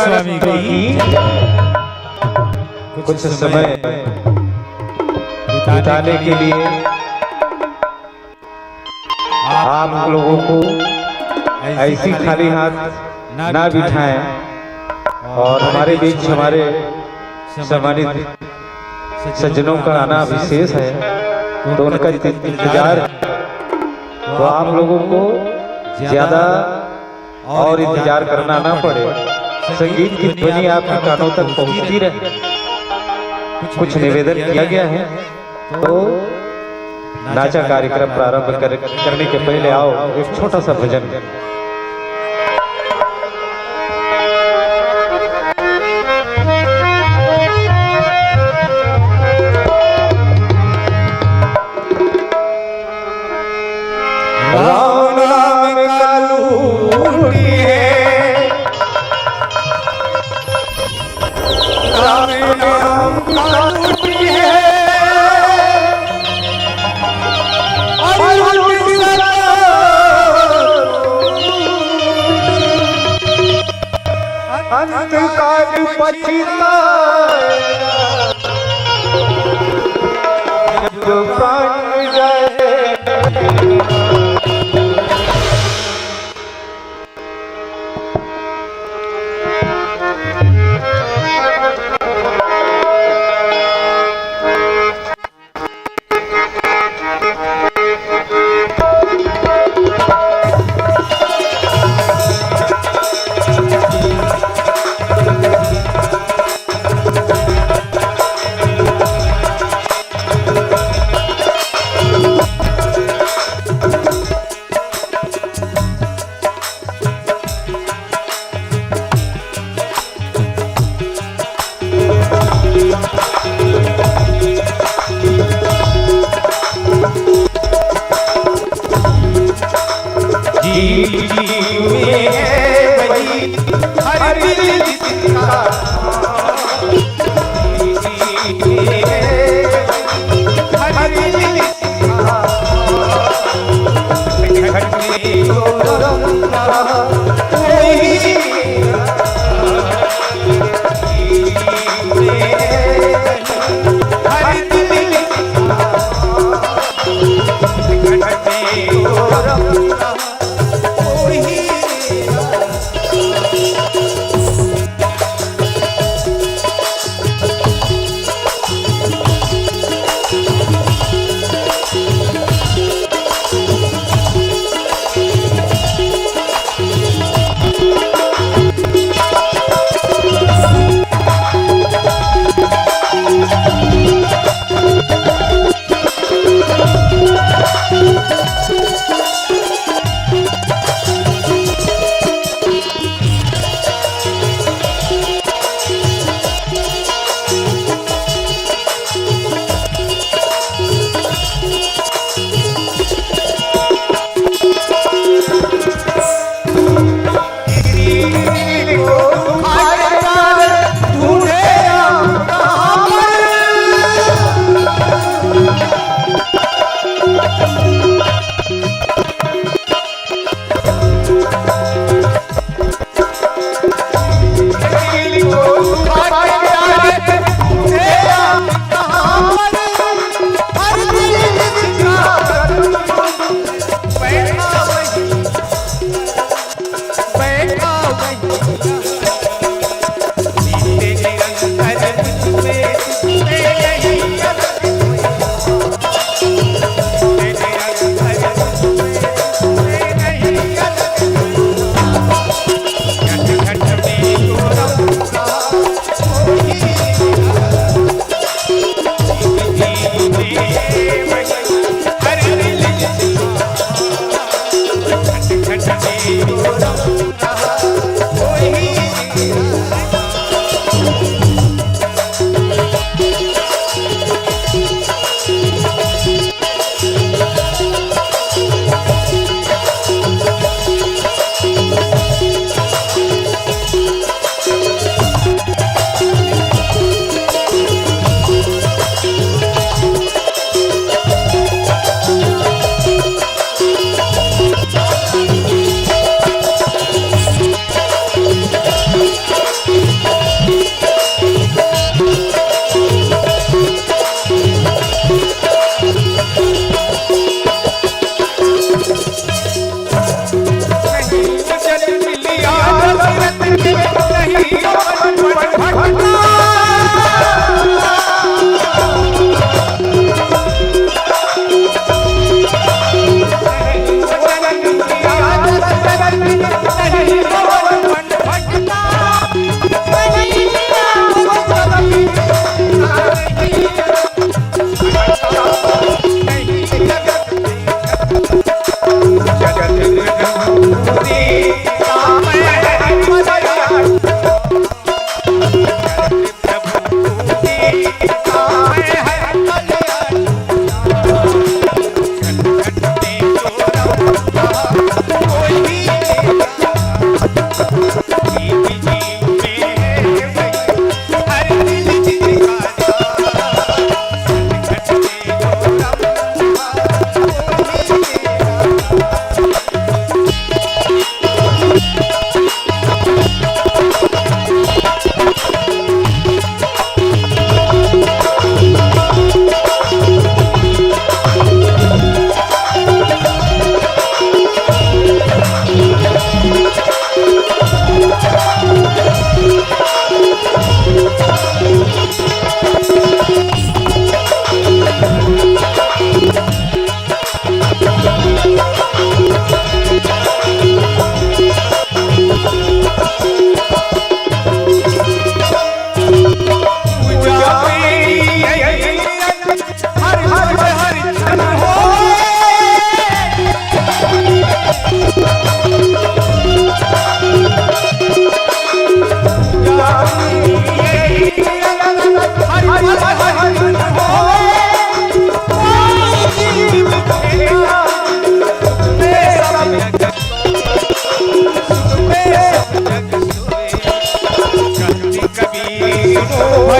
स्वामी की कुछ समय बिताने के लिए आप लोगों को ऐसी खाली हाथ ना बिठाएं और हमारे बीच हमारे सम्मानित सज्जनों का आना विशेष है, तो उनका इंतजार है। तो आप लोगों को ज्यादा और इंतजार करना ना पड़े, संगीत की ध्वनि आपके कानों तक पहुंचती रहे। कुछ निवेदन किया गया है, तो नाचा कार्यक्रम प्रारंभ करने के पहले आओ एक छोटा सा भजन। राम नाम का लूटी है, राम नाम का लूटी है, अंत काल पछिता जब प्राण जाए।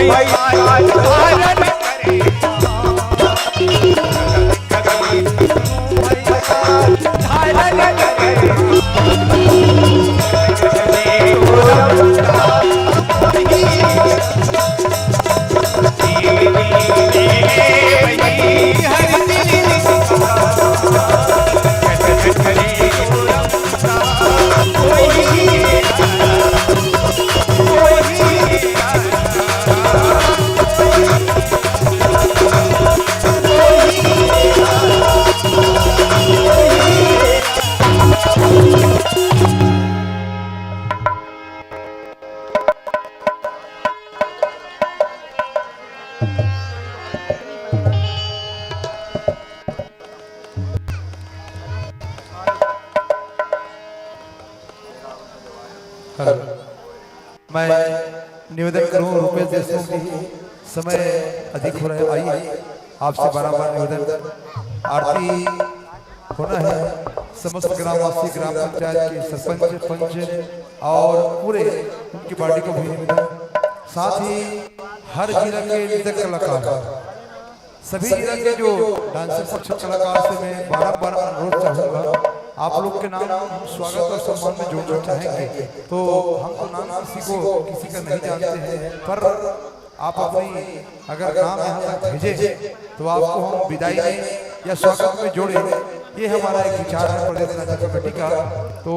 भाई धारण मैं निवेदन करूं रुपेश देशमुख जी, समय अधिक हो रहा है, आइए आपसे बारंबार निवेदन, आरती होना है। समस्त ग्रामवासी, ग्राम पंचायत के सरपंच, पंच और पूरे उनकी पार्टी को भी निवेदन, साथ ही हर जिला के नृत्य कलाकार, सभी जिला के जो डांसर पक्ष कलाकार से मैं बारंबार अनुरोध चाहूँगा, आप लोग के नाम स्वागत और सम्मान में जोड़ना चाहेंगे। तो हम तो नाम किसी का नहीं जानते हैं, पर आप अपनी अगर नाम यहाँ तक भेजे तो आपको हम विदाई में या स्वागत में जोड़े, ये हमारा एक विचार है प्रदेश नाचा कमेटी का। तो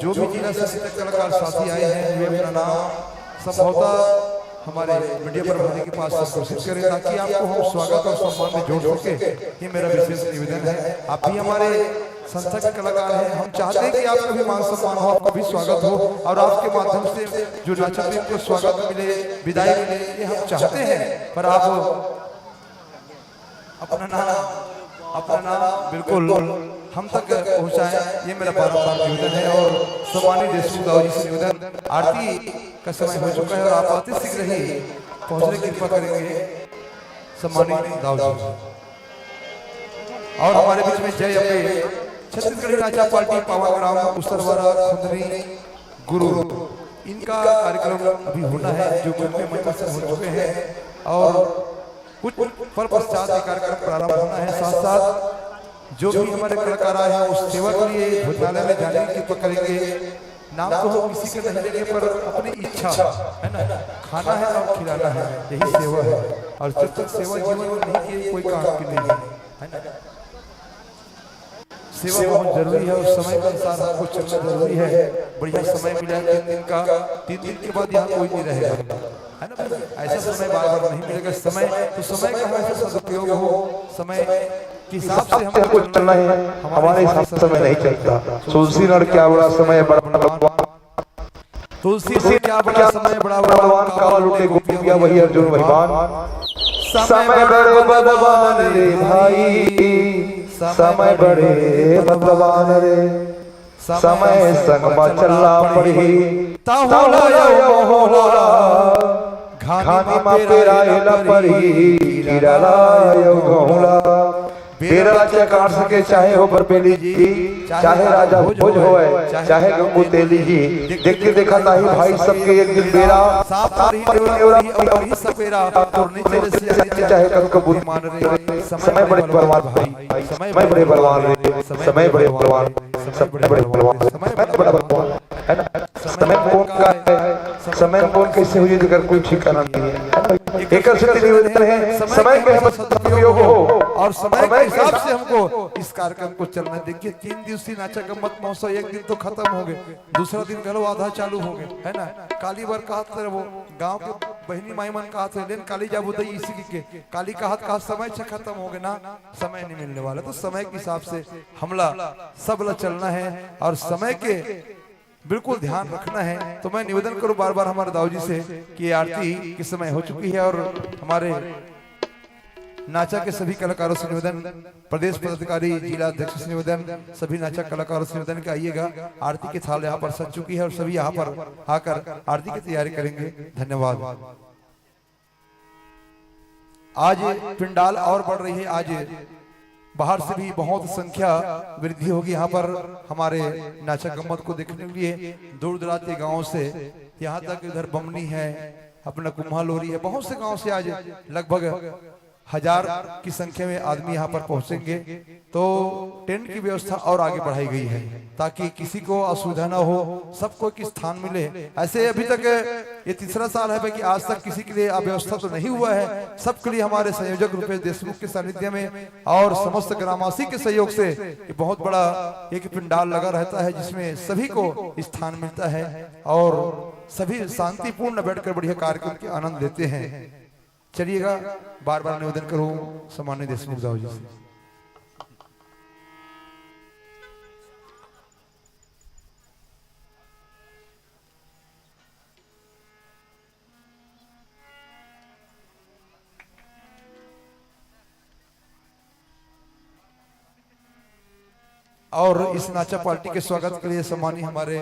जो भी जिला से नृत्य कलाकार साथी आए हैं, वे अपना नाम संभवतः हमारे मीडिया प्रभारी के पास घोषित करें, ताकि आपको हम स्वागत और सम्मान में जोड़ सके। ये मेरा विशेष निवेदन है। आप भी हमारे संस्था के कलाकार हैं, हम चाहते हैं कि आपका भी मान सम्मान हो, आपका भी स्वागत हो, और आपके माध्यम से जो नाचा प्रेम को स्वागत मिले, विदाई मिले, ये हम चाहते हैं। पर आप अपना नाम बिल्कुल हम तक पहुंचाएं, ये मेरा बारंबार निवेदन है। और सम्मानित देशमुख दाऊ जी से निवेदन, आरती का समय हो चुका है और आप अति शीघ्र ही पहुंचने की कृपा करेंगे सम्मानित दाऊ जी। और हमारे बीच में जय अम्बे छत्तीसगढ़ी नाचा पार्टी पावन ग्राम उसरवारा खुंदनी गुरु, इनका कार्यक्रम अभी होना है, जो में मंच से हो चुके हैं, और कुछ पल पश्चात कार्यक्रम प्रारंभ होना है। साथ साथ जो भी हमारे कलाकार आए हैं उस सेवा के लिए भोजनालय में जाने की कृपा करेंगे। नाम तो हम किसी का नहीं लेंगे, पर अपनी इच्छा है ना, खाना है और खिलाना है, यही सेवा है। और जब तक सेवा जीवन में नहीं की, कोई काम की नहीं है ना। सेवा बहुत जरूरी है और समय के अनुसार हमको चलना जरूरी है। बढ़िया समय मिला है 3 दिन का, 3 दिन के बाद यहाँ कोई नहीं रहेगा, है ना। ऐसा समय बार बार नहीं मिलेगा। समय तो समय का हमेशा सदुपयोग हो, समय के हिसाब से हमको चलना है, हमारे हिसाब से समय नहीं चलता। तुलसी लड़ क्या बड़ा समय बड़ा, तुलसी से क्या बड़ा समय बड़ा, भगवान का लुटे गोपिया वही अर्जुन भगवान। समय बड़े बलवान रे भाई, समय बड़े बलवान रे, समय संगमा चलना पड़ी, घानी मा पेरायला पड़ी, गिरलायो गहुला। बेरा चकार सके, चाहे हो बरपेली जी, चाहे राजा भोज होए, चाहे गंगू तेली जी। देखते देखा ताही भाई सबके एक दिन बेरा, चाहे कबूत मान रहे। समय बड़े बलवान भाई, समय बड़े बलवान रे, समय बड़े बलवान, समय बड़े बलवान, समय बड़ा बलवान है ना। समय कौन का है, समय कौन कैसे हुई अगर कोई ठिकाना नहीं है। एक निवेदन है, समय के सदुपयोग हो और समय के हिसाब से हमको इस कार्यक्रम को चलना। देखिए 3 दिवसीय नाचा गम्मत महोत्सव, एक दिन तो खत्म हो गए, दूसरा दिन कलो आधा चालू हो गए, है ना। काली बार कहा था वो गांव के बहनी माई मन कहा था, लेकिन काली जाबू दई इसी के काली कहा समय से खत्म हो गए ना, समय नहीं मिलने वाला। तो समय के हिसाब से हमला सबला चलना है और समय के बिल्कुल ध्यान रखना है। तो मैं निवेदन करूं बार बार हमारे दाऊ जी से कि आरती के समय हो चुकी है, और हमारे नाचा के सभी कलाकारों से निवेदन, प्रदेश पदाधिकारी, जिला अध्यक्ष से निवेदन, सभी नाचा कलाकारों से निवेदन कि आइएगा। आरती की थाल यहाँ पर सज चुकी है और सभी यहाँ पर आकर आरती की तैयारी करेंगे। धन्यवाद। आज पिंडाल और बढ़ रही है, आज बाहर से भी बहुत संख्या वृद्धि होगी यहाँ पर हमारे नाचा गम्मत को देखने के लिए। दूर दराज के गाँव से यहाँ तक, इधर बमनी है अपना कुम्हा लोरी है, बहुत से गांव से आज लगभग 1000 की संख्या में आदमी यहाँ पर पहुंचेंगे। तो टेंट की व्यवस्था और आगे बढ़ाई गई है ताकि किसी को असुविधा ना हो, सबको एक स्थान मिले। ऐसे अभी तक ये तीसरा साल है कि आज तक किसी के लिए अव्यवस्था तो नहीं हुआ है। सबके लिए हमारे संयोजक रुपेश देशमुख के सानिध्य में और समस्त ग्रामवासी के सहयोग से ये बहुत बड़ा एक पंडाल लगा रहता है जिसमें सभी को स्थान मिलता है और सभी शांतिपूर्ण बैठकर बढ़िया कार्यक्रम के आनंद लेते हैं। चलिएगा, बार बार निवेदन करूं सम्मानित देशमुख साहब जी से। और इस नाचा पार्टी के स्वागत के लिए सम्मानित हमारे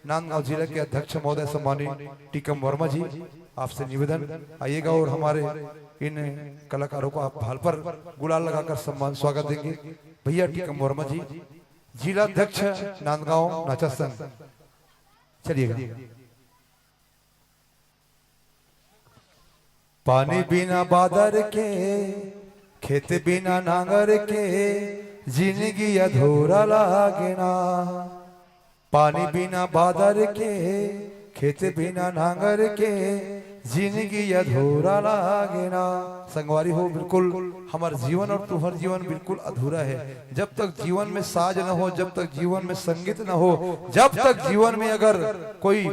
नांदगांव जिले के अध्यक्ष महोदय सम्मानित टीकम वर्मा जी, आपसे निवेदन आइएगा और हमारे इन कलाकारों को आप भाल पर गुलाल लगाकर सम्मान स्वागत देंगे। भैया टीकम वर्मा जी, जिला अध्यक्ष नांदगांव नाचा संघ, चलिएगा। पानी बिना बादर के, खेत बिना नांगर के, जिंदगी अधूरा लागे ना। पानी बिना बादर के, खेत बिना नांगर के, जिंदगी अधूरा लागे ना। संगवारी हो, बिल्कुल हमारा जीवन और तुम्हारा जीवन बिल्कुल अधूरा है जब तक जीवन में साज न हो, जब तक जीवन में संगीत न हो, जब तक जीवन में अगर कोई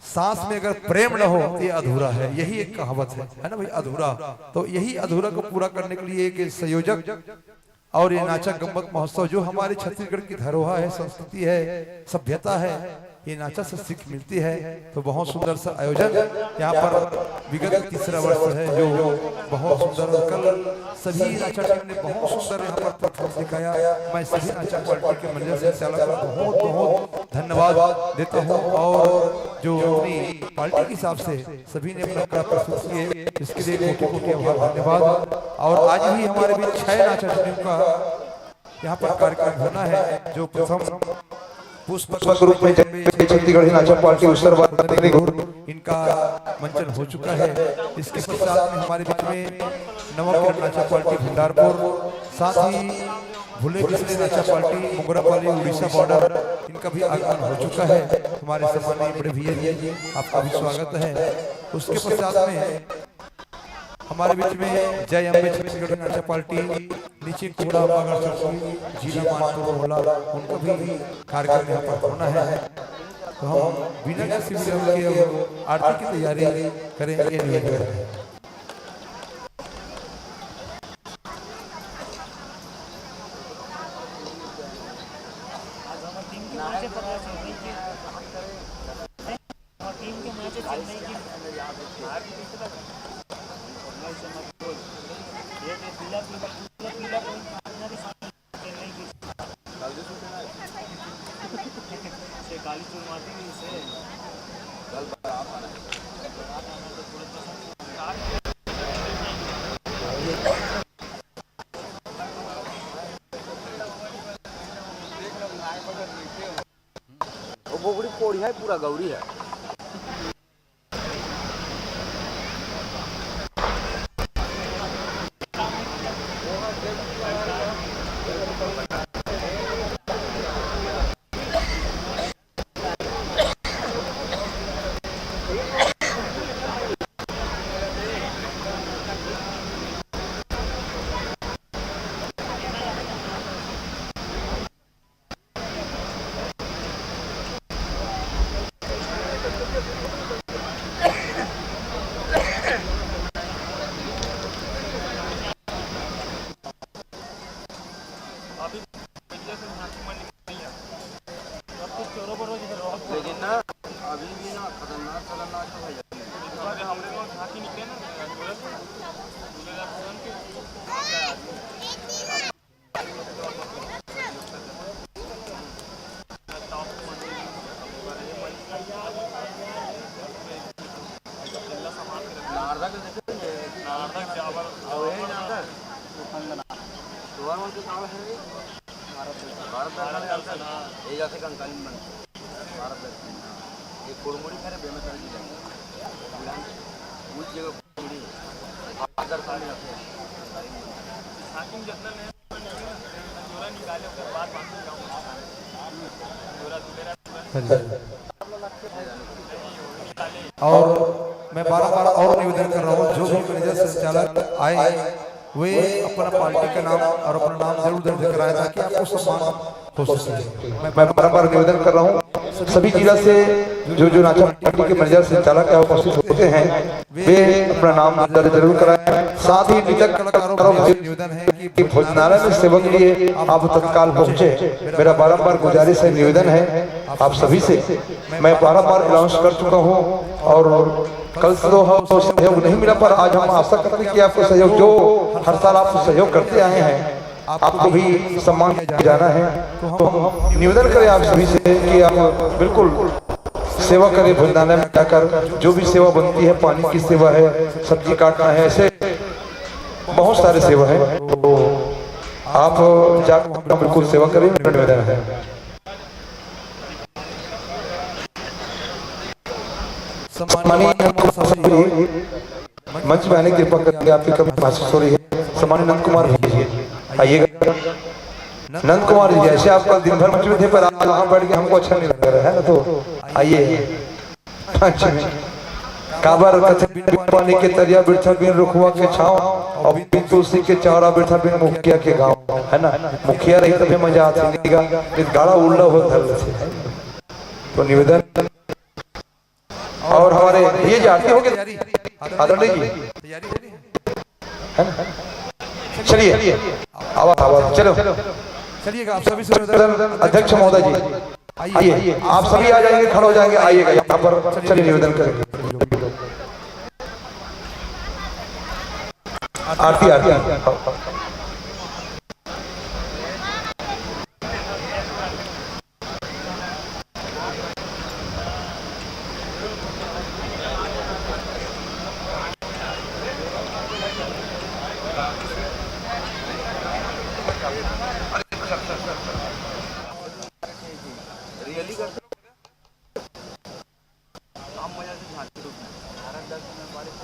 सांस में अगर प्रेम न हो तो ये अधूरा है। यही एक कहावत है ना भाई, अधूरा। तो यही अधूरा को पूरा करने के लिए एक संयोजक और ये नाचा गम्बक महोत्सव जो हमारे छत्तीसगढ़ की धरोहर है, संस्कृति है, सभ्यता है, ये नाचा से सीख मिलती है। तो बहुत सुंदर सा आयोजन यहाँ पर विगत तीसरा वर्ष है जो बहुत सुंदर। कल सभी नाचा टीम ने बहुत सुंदर यहाँ पर परफॉर्मेंस दिखाया। मैं सभी नाचा पार्टी के मंडल संचालक को बहुत बहुत धन्यवाद देता हूँ और जो अपनी पार्टी के हिसाब से सभी ने अपना कला प्रस्तुत किए, इसके लिए कोटि कोटि आभार, धन्यवाद। और आज भी हमारे बीच 6 नाचा टीम का यहाँ पर कार्यक्रम होना है जो प्रथम पुष्प रूप में छत्तीसगढ़ नाचा पार्टी इनका मंचन हो चुका है। इसके पश्चात में हमारे बीच में नवकिरण नाचा पार्टी भंडारपुर, साथ ही भूले बिसले नाचा पार्टी मुगरापाली उड़ीसा बॉर्डर, इनका भी आगमन हो चुका है। हमारे सम्मानित बड़े भैया जी, आपका भी स्वागत है। उसके पश्चात में हमारे बीच में जय अम्बे छत्तीसगढ़ नाचा पार्टी नीचे कोड़ा मगर जिला मानपुर होला, उनका भी कार्यक्रम यहाँ पर होना है। तो हम बिना किसी विलंब के आरती की तैयारी करेंगे। बोगड़ी कोड़ी है, पूरा गौरी है। लेकिन ना अभी भी ना खतरनाक खतरनाक हो जाती है। हमरे को झांकी निकले ना भारत एक कुड़मुड़ी खरे बेमतल उस जगह पूरी आदर साल रखे हाकिम जितना नहीं जोरा निकाले उसके बाद बाकी जाऊंगा जोरा तुलेरा और मैं बार-बार और निवेदन कर रहा हूँ, जो भी मैनेजर संचालक आए वे अपना पार्टी का नाम और अपना नाम जरूर दर्ज कराएं ताकि आपको सम्मान हो सके। मैं बार-बार निवेदन कर रहा हूँ, सभी जिला से जो नाचा पार्टी के मैनेजर संचालक उपस्थित होते हैं वे अपना नाम दर्ज जरूर कराएं। साथ ही नृत्यक कलाकारों से निवेदन है कि भोजनालय में सेवा के लिए आप तत्काल पहुंचे। मेरा बारंबार गुजारिश है, निवेदन है आप सभी से। मैं बारंबार अनाउंस कर चुका हूं और कल से तो सहयोग नहीं मिला, पर आज हम आशा करते हैं कि आपको सहयोग, जो हर साल आप सहयोग करते आए हैं, आपको भी सम्मान किया जाना है। तो हम निवेदन करें आप सभी से कि आप बिल्कुल सेवा करें। भोजनालय में जाकर जो भी सेवा बनती है, पानी की सेवा है, सब्जी काटना है, ऐसे बहुत सारे सेवा है, तो आप जाकर बिल्कुल सेवा करें, मेरा निवेदन है। सम्मानीय मंच में आने की कृपा करके आपकी कभी महसूस हो रही है। सम्मानीय नंद कुमार जी आइएगा। नंद कुमार जी, जैसे आप कल दिन भर मंच में थे पर आज वहां बैठ के हमको अच्छा नहीं लग रहा है ना, तो आइए। काबर पानी के तरिया बिरथा बिन रुखवा के छाव और बिन तुलसी के चारा बिरथा बिन मुखिया के गांव, है ना। मुखिया रही तभी मजा आती है, गाड़ा उल्टा हो धर से। तो निवेदन और हमारे ये जाती हो गई आदरणीय जी, है ना। चलिए आवाज चलो चलिएगा आप सभी से। अध्यक्ष महोदय जी आइए, आप सभी आ जाएंगे, खड़े हो जाएंगे, आइएगा यहाँ पर। चलिए निवेदन करेंगे। आरती आरती रियली करते काम मजा से झांकी रुकना 10 में बारिश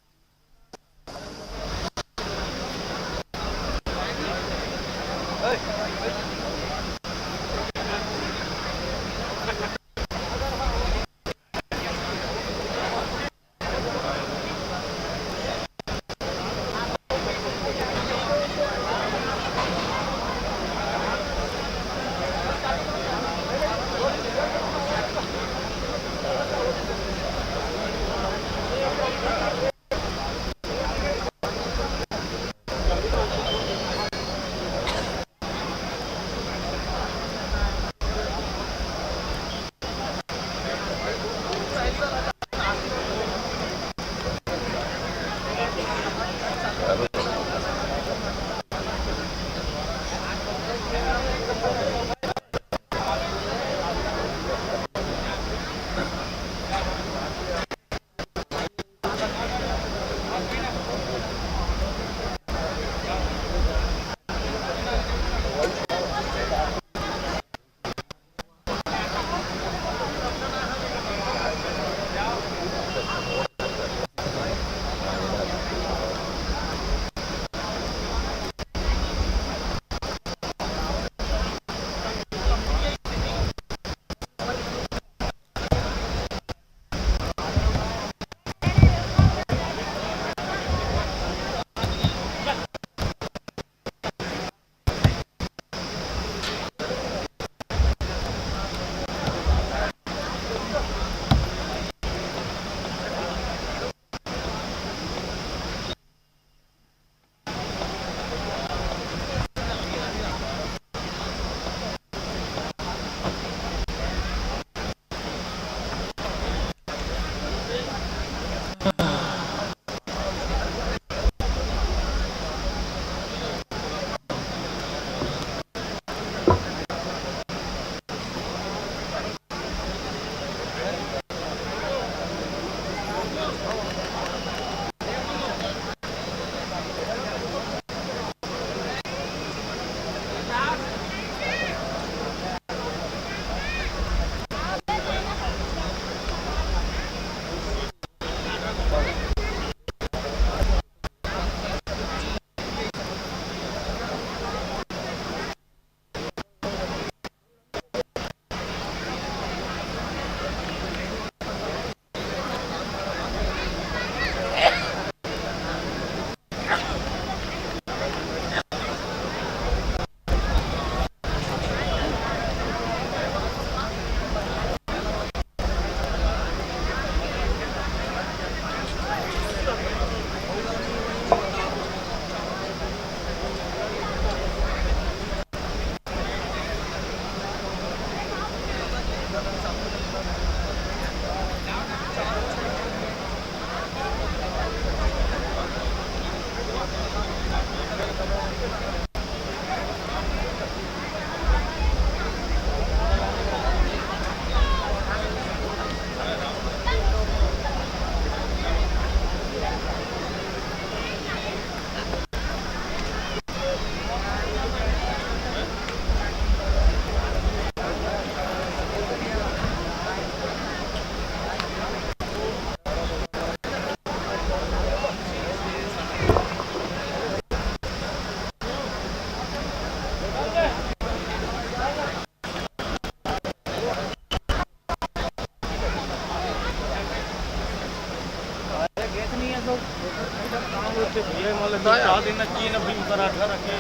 छोले मोले तो चाह देना चाहिए ना, भी पराठा रखे।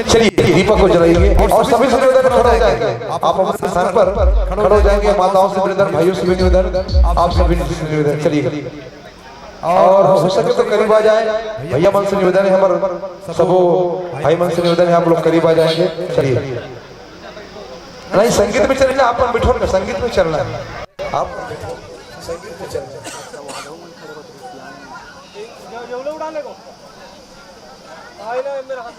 चलिए दीपक को जलाइए और सभी से निवेदन खड़े हो जाएंगे। आप अपने स्थान पर खड़े हो जाएंगे। माताओं से निवेदन, भाइयों से भी निवेदन, आप सभी से निवेदन। चलिए और हो सके तो करीब आ जाए। भैया मन से निवेदन है, हमारे सबो भाई मन से निवेदन है, आप लोग करीब आ जाएंगे। चलिए नहीं, संगीत में चलना, आप बिठो, संगीत में चलना है, आप संगीत में चलना। उड़ाने को मेरा हाथ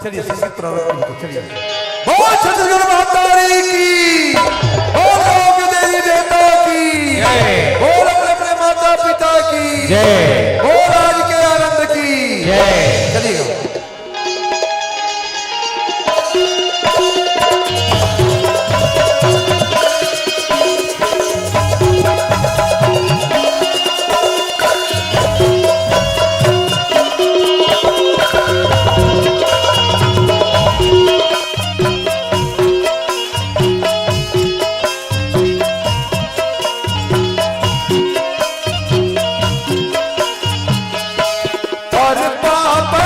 चलिए संगीत प्रारंभ कीजिए। चलिए बोल छत्तीसगढ़ मातारी की, बोल गाँव के देवी देवता की जय, बोल अपने अपने माता पिता की जय, बोल आज के आनंद की जय। चलिए और पापा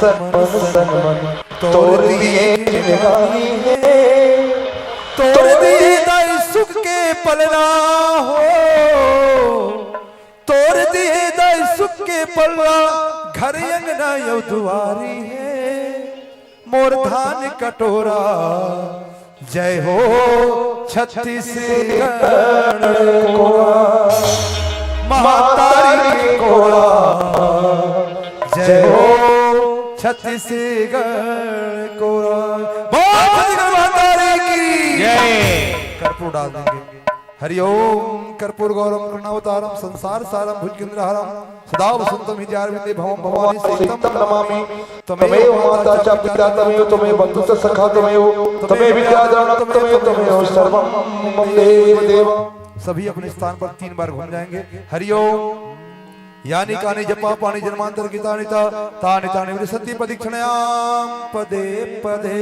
मन तोड़ दिए तोड़ दिए दाई सुख के पलना हो, तोड़ दिए दाई सुख के पलना, घर अंगना यो दुआरी है, मोर धान कटोरा जय हो छत्तीसगढ़ महातारी कोड़ा, जय हो छत्तीसगढ़ कोड़ा, महातारी की जय। कर्पूर डाल देंगे। हरिओम कर्पूर गौरम करुणावतारम संसार सारम भुजगेंद्रहारम सदा वसंतम हिजारविंदे भवम भवानी सीतम नमामि तमेव माता च पिता तमेव तमेव बंधु च सखा तमेव तमेव विद्याधरणं तमेव तमेव सर्वं मम देव देव। सभी अपने स्थान पर 3 बार घूम जाएंगे। हरिओम यानी कानी जपा पानी जन्मांतर गीतानिता तानि तानि विरसति पदीक्षणयाम पदे पदे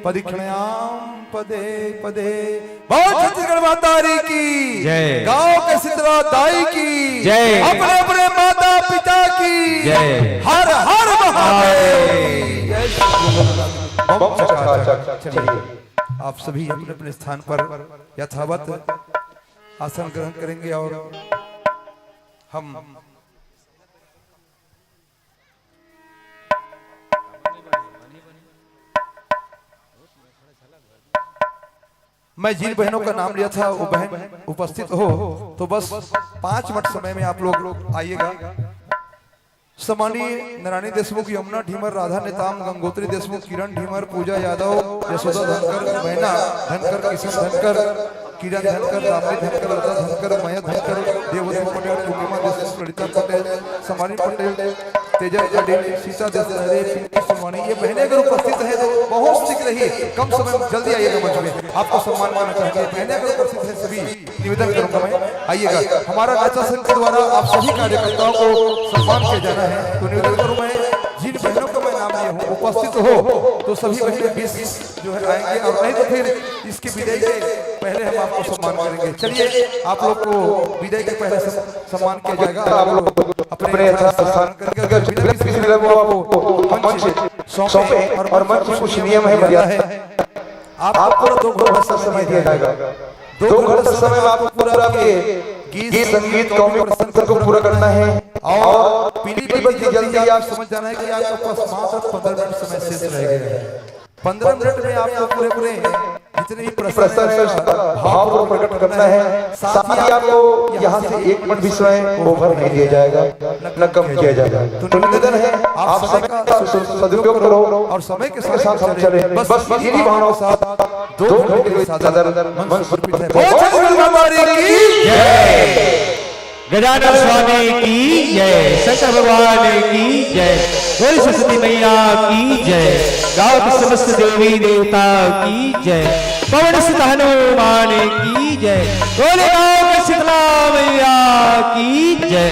पदीक्षणयाम पदे पदे। बहुत छत्तीसगढ़ मातारी की जय, गांव के शीतला दाई की जय, अपने अपने माता पिता की जय, हर हर महादेव जय। आप सभी अपने अपने स्थान पर यथावत आसन ग्रहण करेंगे और हम मैं जिन बहनों का नाम लिया था वो बहन उपस्थित हो तो बस 5 मिनट समय में आप लोग आइएगा। सम्मानीय नारायणी देशमुख, यमुना ढीमर, राधा नेताम, गंगोत्री देशमुख, किरण ढीमर, पूजा यादव, यशोदा धनकर, बहना धनकर, किशन धनकर, किरण धनकर, रामनी धनकर, लता धनकर, मया धनकर, देवती पटेल, पूर्णिमा देशमुख, ललिता पटेल, सम्मानी पटेल, तेजा पटेल, सीता देशमुख, सम्मानी, ये बहनें अगर उपस्थित है तो बहुत सीख रही है। कम समय में जल्दी आइएगा मंच में, आपको सम्मान करना चाहिए। बहनें अगर उपस्थित है सभी निवेदन करूंगा मैं, आइएगा। हमारा नाचा संघ के द्वारा आप सभी कार्यकर्ताओं को सम्मान किया जाना है, तो निवेदन करूं मैं जिन बहनों का मैं नाम लिया हूँ उपस्थित हो तो सभी बहनें 20 जो है आएंगे, और नहीं तो फिर इसकी विदाई के पहले हम आपको सम्मान करेंगे। चलिए आप लोग को विदाई के पहले सम्मान किया जाएगा। आप लोग अपने स्थान सौंपे और मंच में कुछ नियम है, मर्यादा है। आपको 2 घंटा समय दिया जाएगा। 2 घंटे समय में आपको पूरा गीत संगीत कॉमिक प्रसंग को पूरा करना है और पीली बत्ती जल्दी आप समझ जाना है कि आपके पास मात्र 15 मिनट समय शेष रह गए हैं। 15 मिनट में आपको पूरे जितने भी प्रश्न है भाव को प्रकट करना है। साथ ही आपको यहाँ से 1 मिनट भी समय ओवर नहीं दिया जाएगा, न कम किया जाएगा। तो निवेदन है आप समय का सदुपयोग करो और समय के साथ हम चले। बस इन्हीं भावनाओं के साथ 2 घंटे के सादर मन समर्पित है। गजानन स्वामी की जय, शंकर भगवान की जय, गौरी सरस्वती मैया की जय, गाँव के समस्त देवी देवता की जय, पवन सुत हनुमान की जय, बोले गाँव के शीतला मैया की जय।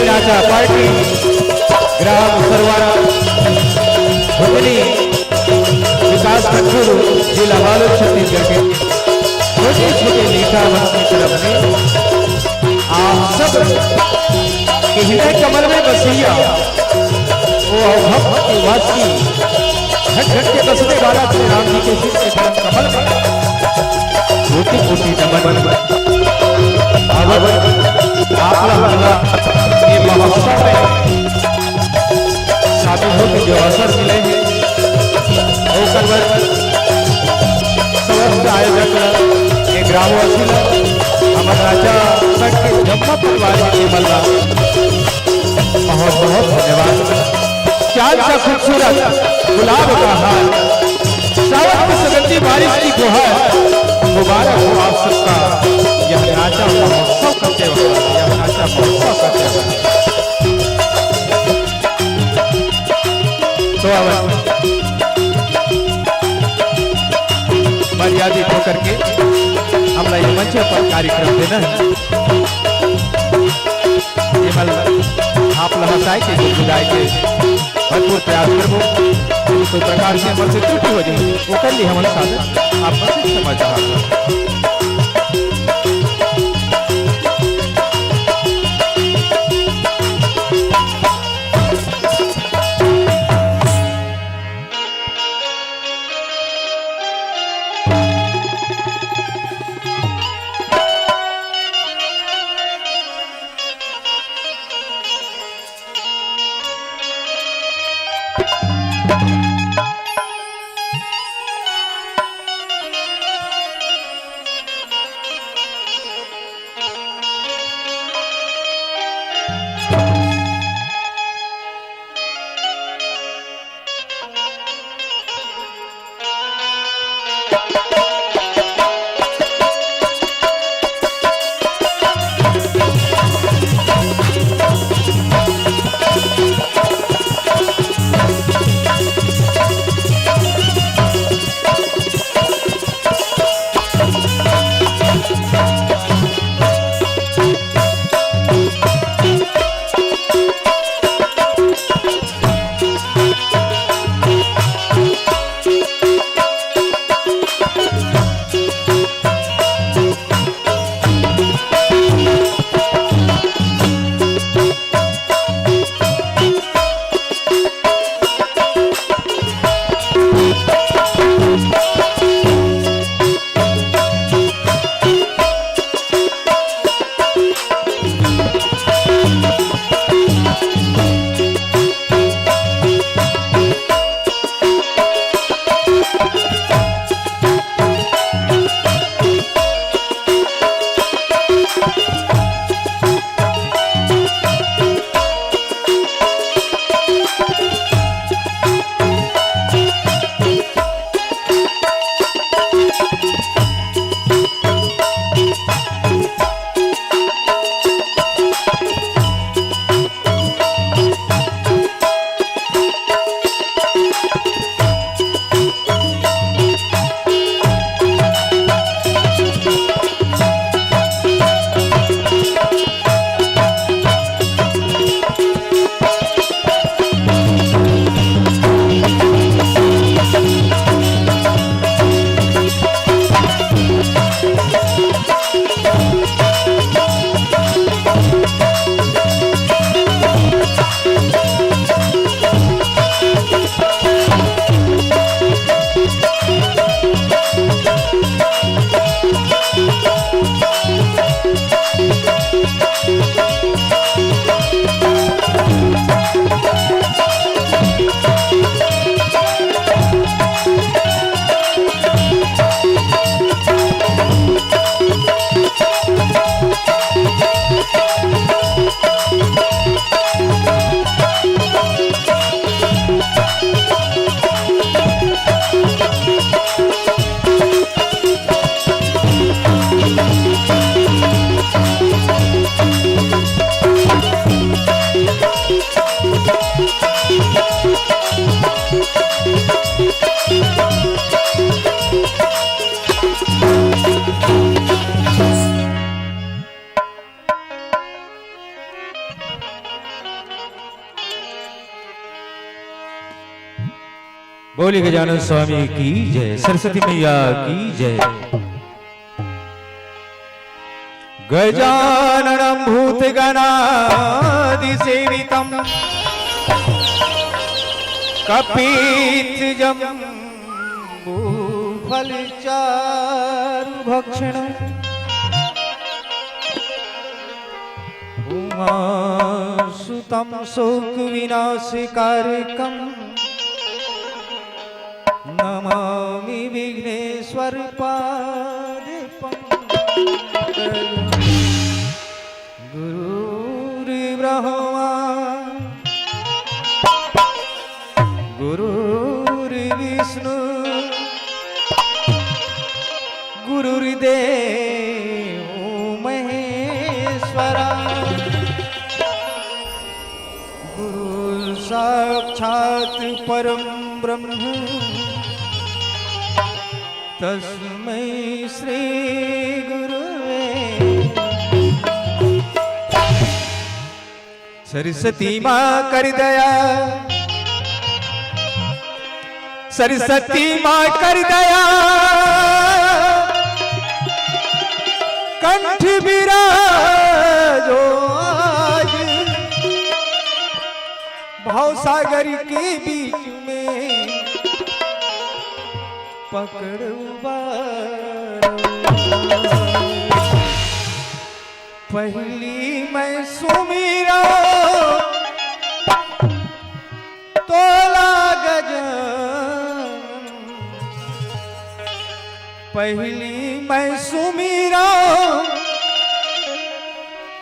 नाचा पार्टी ग्राम सरवारा भुजनी विकास खंड जिला बालोद छत्तीसगढ़ के छोटे छोटे मीठा वंश मित्र अपने आप सब के हृदय कमल में बसिया वो अवभक्त के वासी घट घट के बसने वाला श्री राम जी के सिर के चरण कमल में कोटि कोटि नमन। अब आप लोग ये महोत्सव में शामिल होकर जो अवसर मिले हैं वो करवर समस्त आयोजक एक ग्रामवासी हमारे राजा संघ के जम्मा परिवार के मल्ला बहुत बहुत धन्यवाद। चांद का खूबसूरत गुलाब का हार सावन की सुगंधी बारिश की गुहार मुबारक हो आप सबका यह नाचा महोत्सव का त्योहार यह नाचा महोत्सव का त्योहार। तो अब मर्यादित होकर के हमला ये मंच पर कार्यक्रम देना है आप लहसाए के गुजाए के भरपूर प्रयास करबो कोई प्रकार से हमसे त्रुटि हो जाए वो कर ली हमारे साथ आप बस क्षमा चाहते बोले गजानन स्वामी की जय, सरस्वती मैया की जय। गजाननं भूतगणादिसेवितं कपित्थजम्बूफलचारुभक्षणम् उमासुतं शोकविनाशकारकं नमामि विघ्नेश्वरपादपङ्कजम् गुरुर्ब्रह्मा गुरुर्विष्णु गुरुर्देवो महेश्वरा गुरु साक्षात् परं ब्रह्म तस्मै श्री गुरुवे सरस्वती माँ कर दया सरस्वती माँ कर दया कंठ विराजो आज भवसागर के बीच में पकड़ उबारो पहली मैं सुमीरा तोला गजानन पहली मैं सुमीरा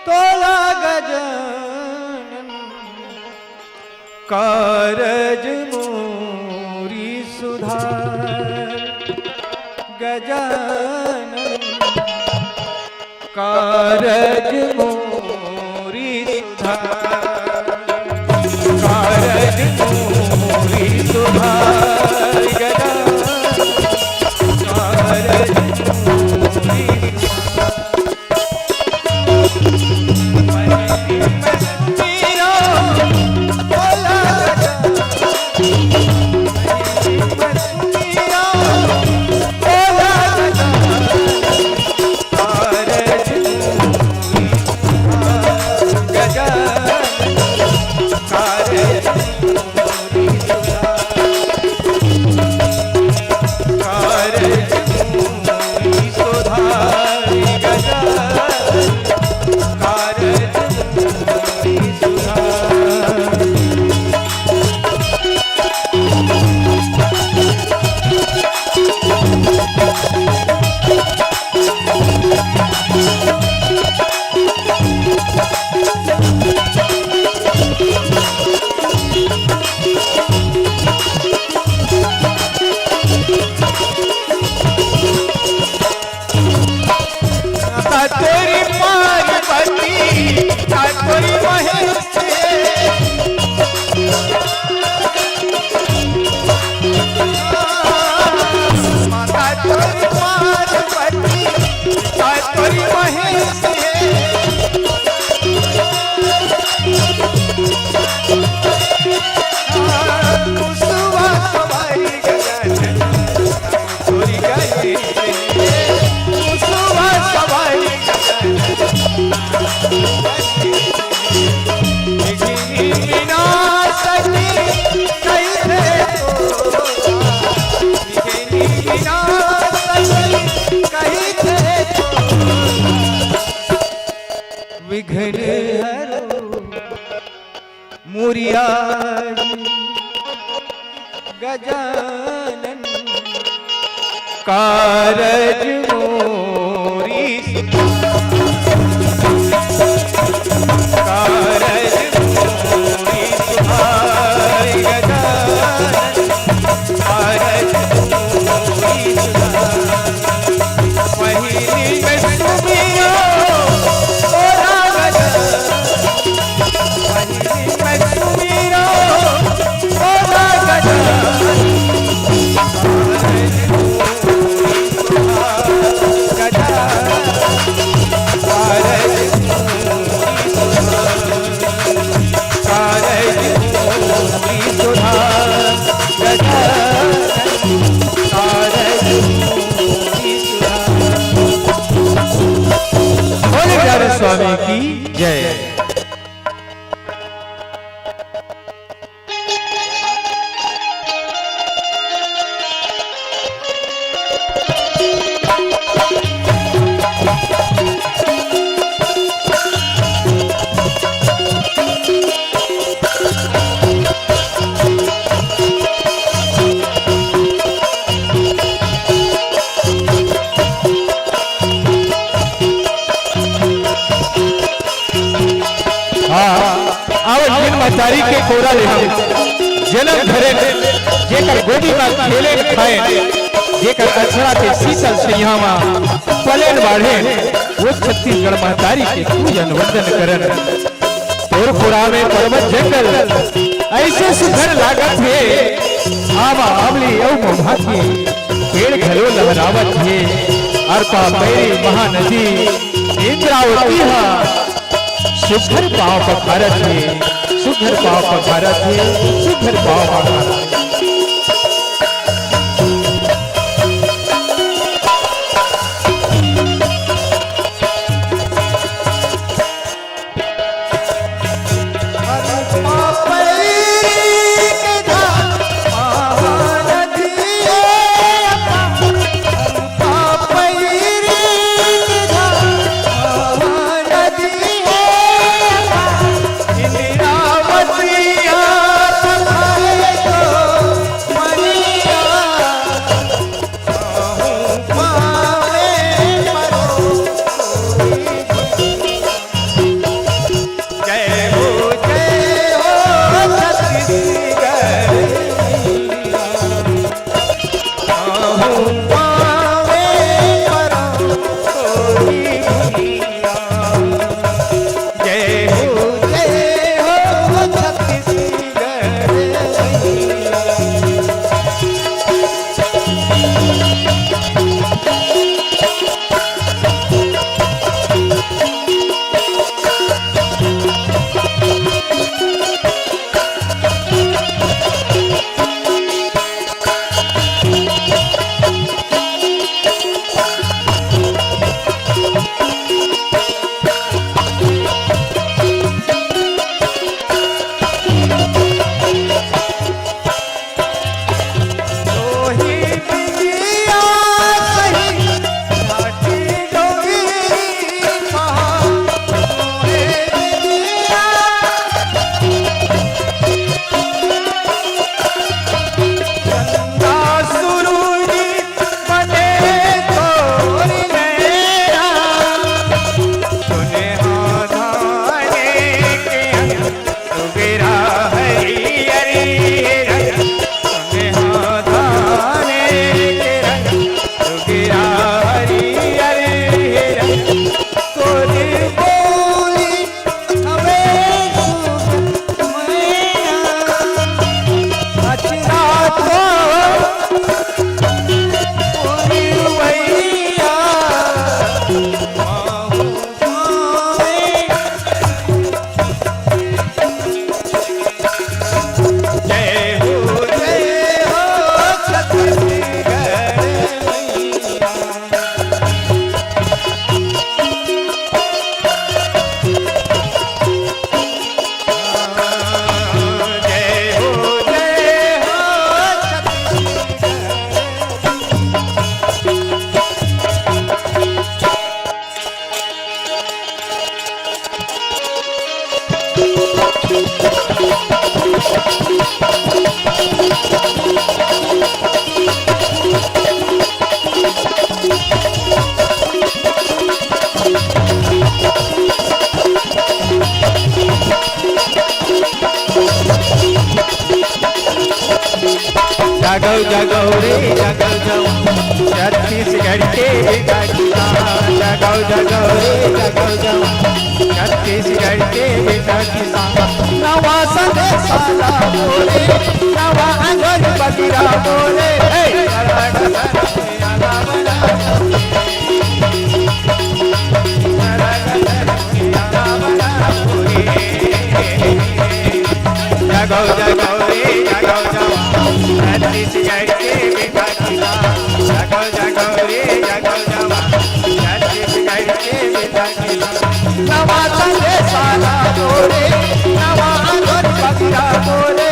तोला गजानन कारज मोरी सुधार गजानन कारज मोरी सुधार कारज मोरी सुधार गजानन कारज मोरी विघ्न हरो मुरिया गजानन कारज मोरी कारज मोरी सुधार गजानन कारज मोरी सुधार पहिली में सुमिया गजा खेले खाए जेकर अक्षरा के शीतल सैयामा पलेन बाढ़े वो छत्तीसगढ़ महतारी के पूजन वंदन करन और पुरावे पर्वत जंगल ऐसे सुघर लागत है आवा आमली औ भाती पेड़ घलो लहरावत है अर्पा पैरी महानदी इंद्रावती हा सुघर पाव पखारत है सुघर पाव पखारत है सुघर पाव पखारत जागो जागो रे जागो जाओ छत्तीसगढ़ के बेटा किसान जागो जागो रे जागो जाओ छत्तीसगढ़ के बेटा किसान नवा संदेशाला बोले नवा अंगन बगिरा बोले जागो जागो रे जागो जाओ छत्तीसगढ़ के बेटा किसान जागो जागो रे जागो जाओ छत्तीसगढ़ के बेटा किसान नवा संदेशाला बोले नवा अंगन बगिरा बोले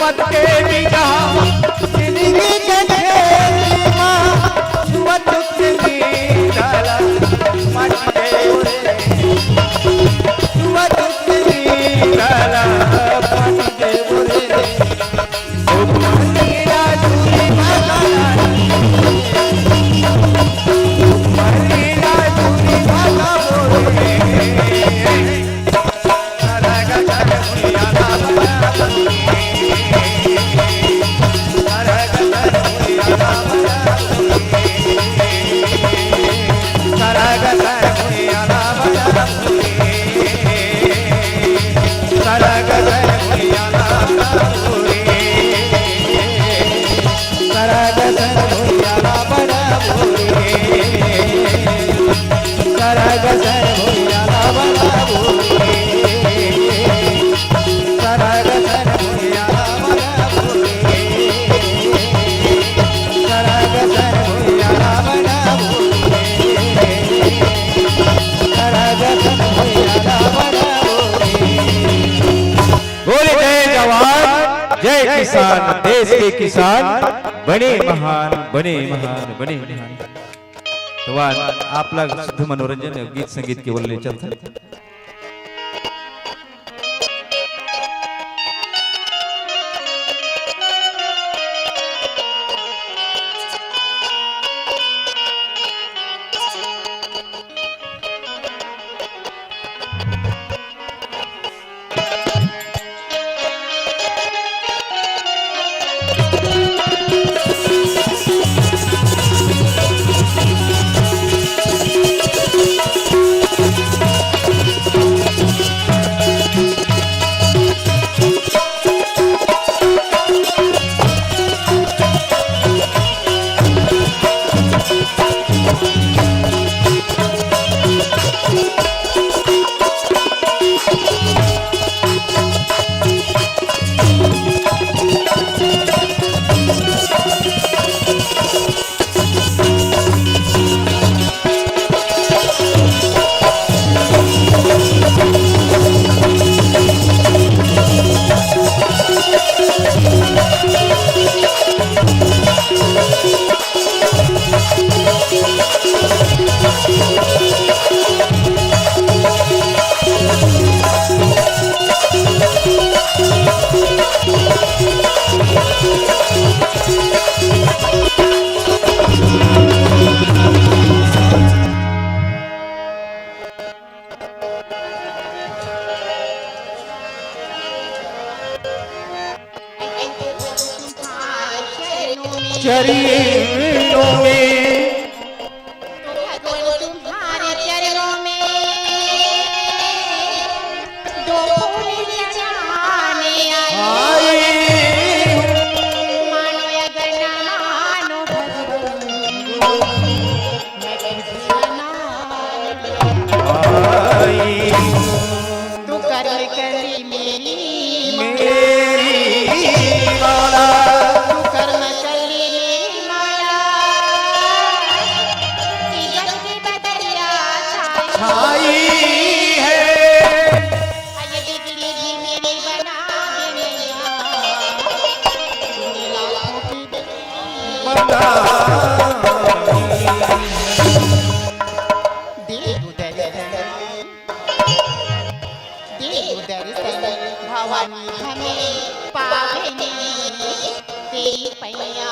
मत के बिना जिंदगी के खेल मां मत के डाला माटी दे ओरे मत के डाला माटी दे ओरे ओ मनीरा दूरी भागा मनीरा दूरी भागा बोले किसान देश के किसान बने महान बने महान बने महान। तो आपला शुद्ध मनोरंजन गीत संगीत के बोलले चलते चरणों में तुम्हारे चरणों में दो फूल जाने आए मानो अगर न मानो भगवान मैं तुझे तू कर करी मेरी माला तू कर न चली छाई है भवानी हमें पावनी तेरी पैया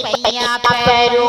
पैया पैरों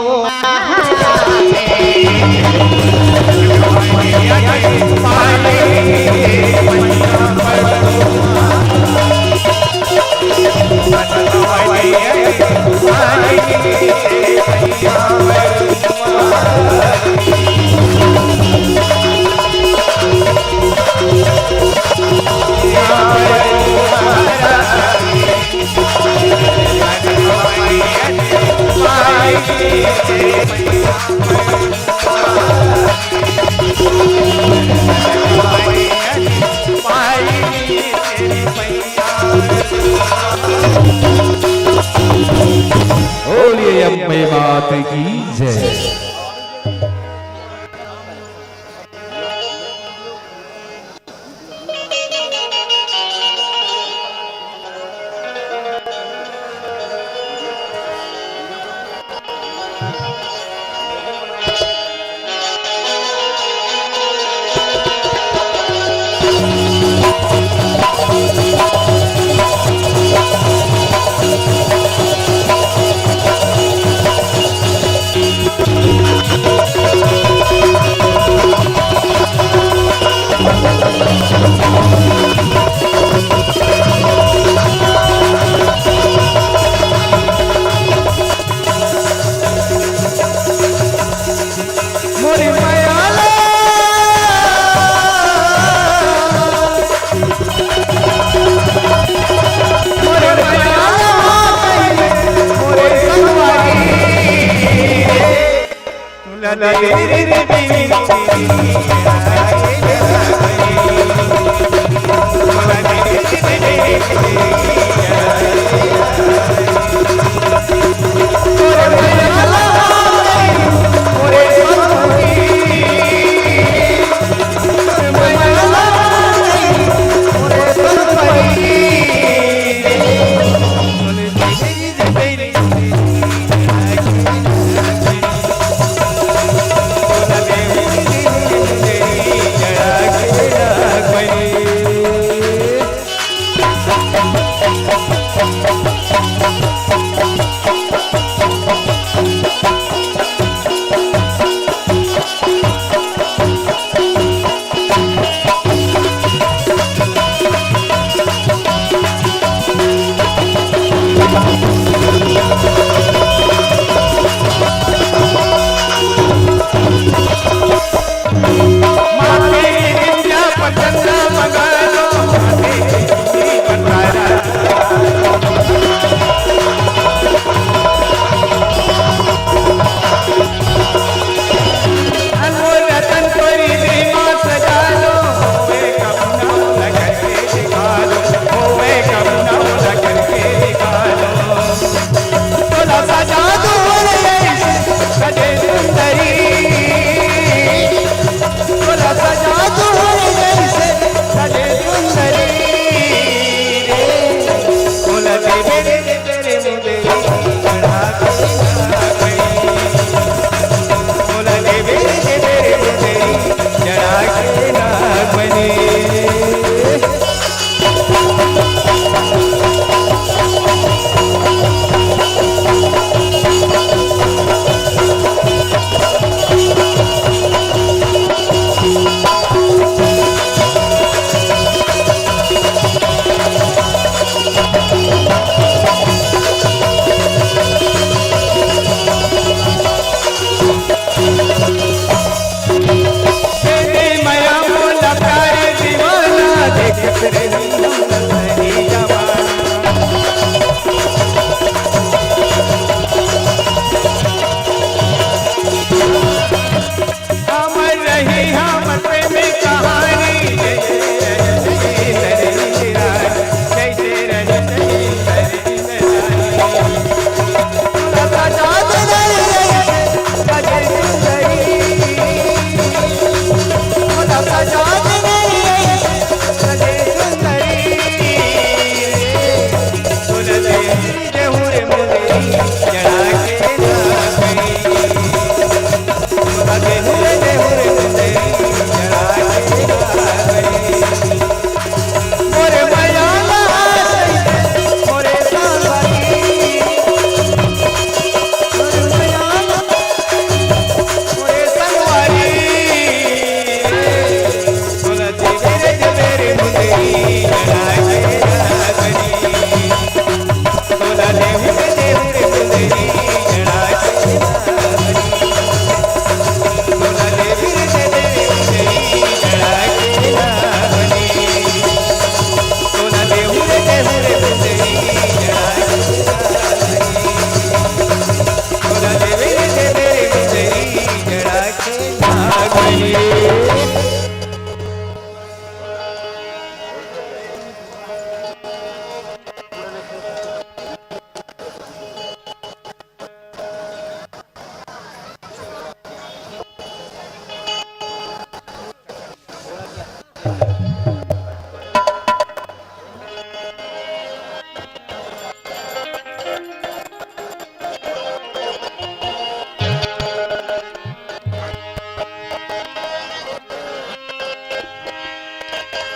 बोलिए अम्बे मात की जय।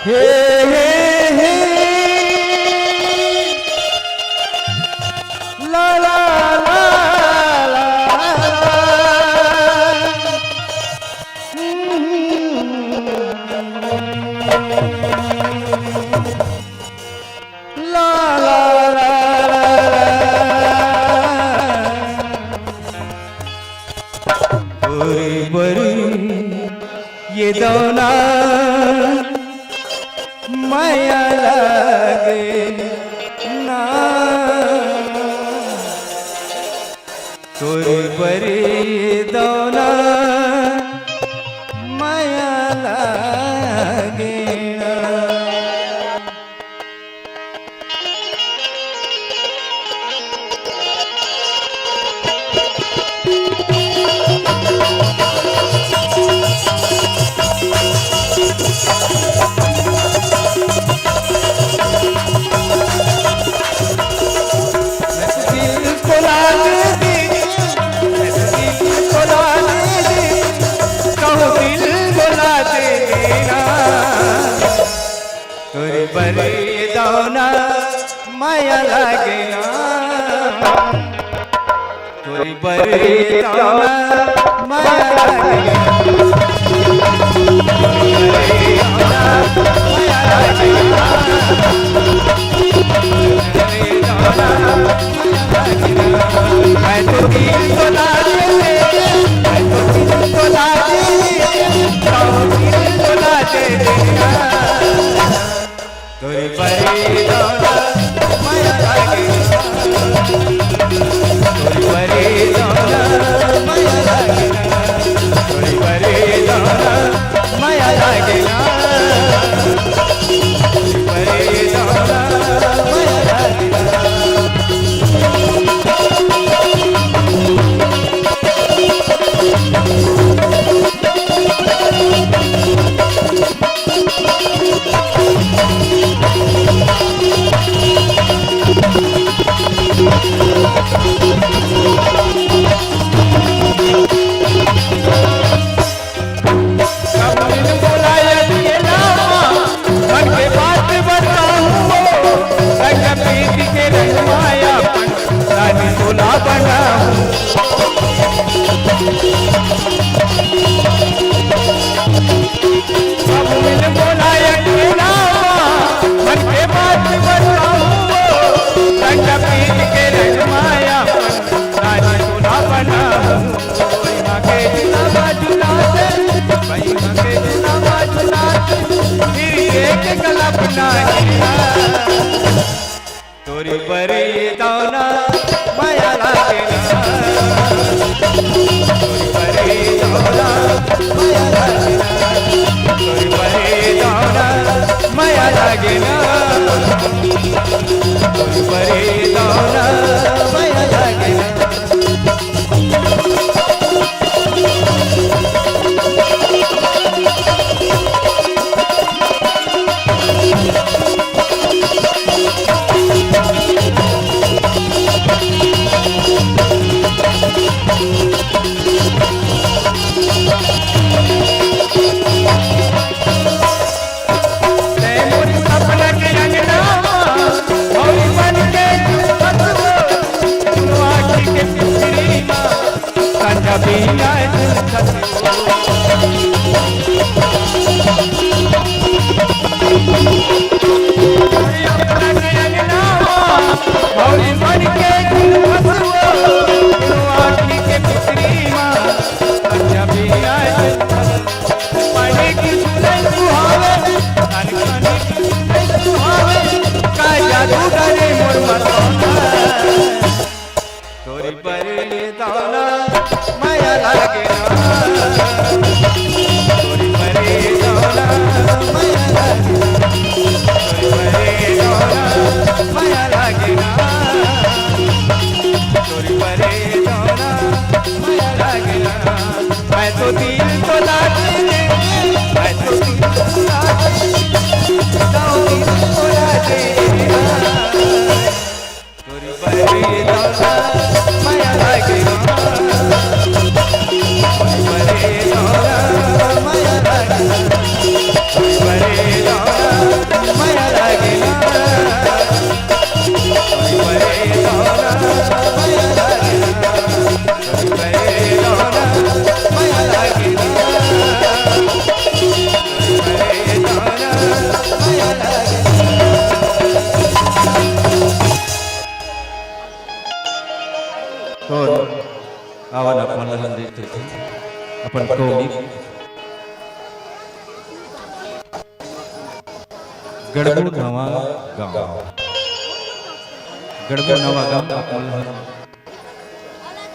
हे हे ला ला ला ला ला ला ला बरी ये दौना माया लागे ना तोरे बरी ये दौना माया लागे ना बरे दौना माया लागे ना तोरी बरे दौना माया लागे ना माया लागे ना मैं तो दिल को लागे मैं तो दिल को लागे तो दिल को लागे तोरी बरे दौना माया लागे तोरी बरे दौना माया लागे तोरी बरे दौना माया लागे तोरी बरे दौना माया लागे तोरी बरे दौना माया लागे तोरी बरे दौना माया लागे तोरी बरे दौना माया लागे तोरी बरे दौना माया लागे तोरी बरे दौना माया लागे तोरी बरे दौना माया लागे तोरी बरे दौना माया लागे तोरी बरे दौना माया लागे मैं तो दिल को लागे मैं तो दिल को लागे दिल को लागे तोरी बरे दौना माया लागे बरे दौना माया लागे बरे दौना तो आवन अपन लगन देखते थे अपन कौमी गड़बू नवा गांव गड़बू नवा गांव अपन लगन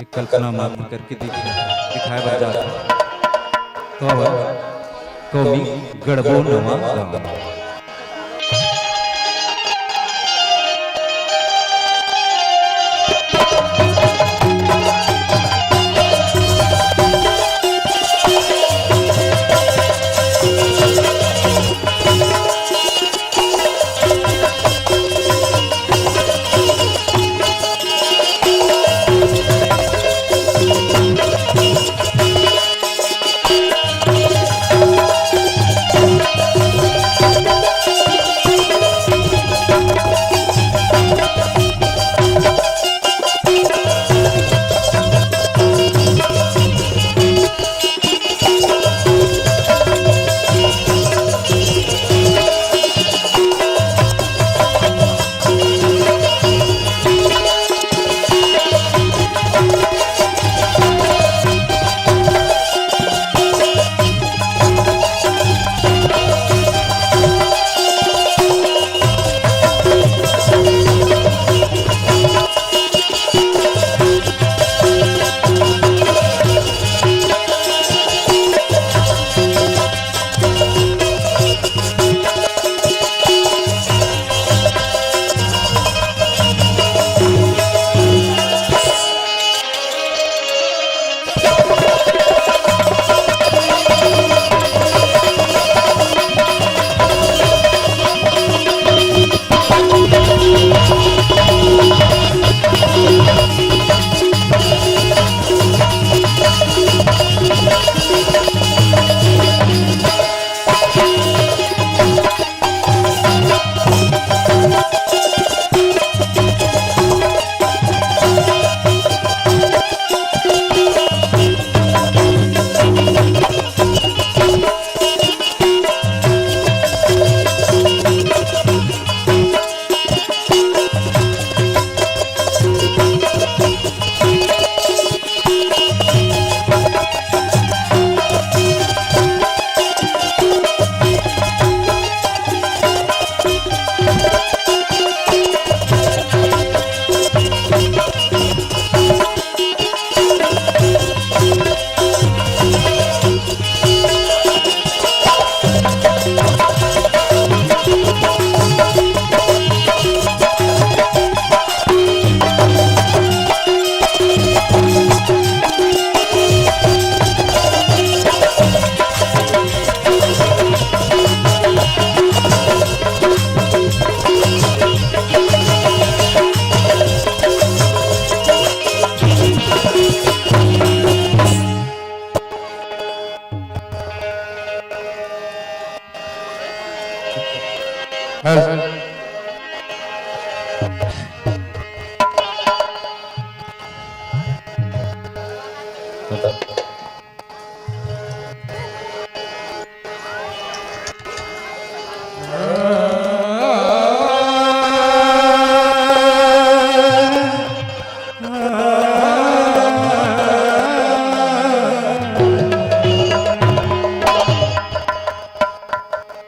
एक कल्पना मात्र करके दिखाया बन जाता तो आवन कौमी गड़बू नवा गांव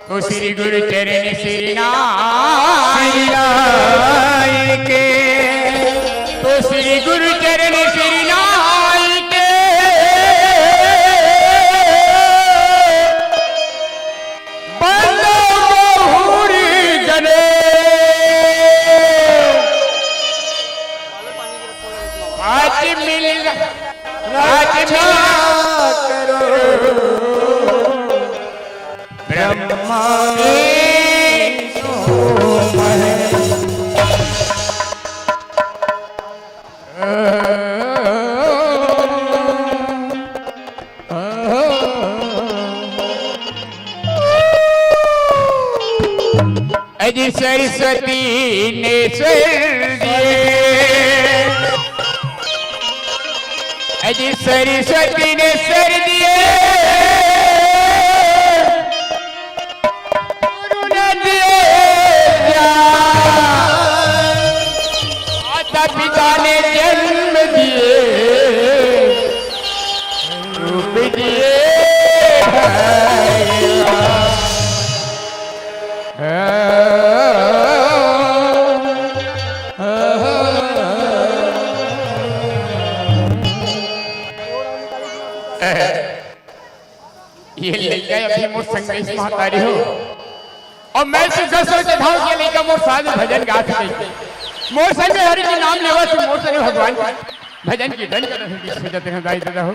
तो श्री गुरु चरण श्री नाय के तो श्री गुरु चरण श्री नाय के बंदो बहुरी जने आज मिल राज करो ब्रह्मा अजी सरस्वती ने स्वर दिए अजी सरस्वती ने स्वर दिए गुरु ने दिए ज्ञान आज माता पिता ने जन्म दिए रूप दिए ये लड़का अभी मोर संगेश महतारी हो और मैं सुखा सोचे था कि लड़का मोर साथ भजन गा सके मोर संग हरि के नाम लेवा से मोर संग भगवान भजन की धन कर रही हो जाते हैं दाई दादा हो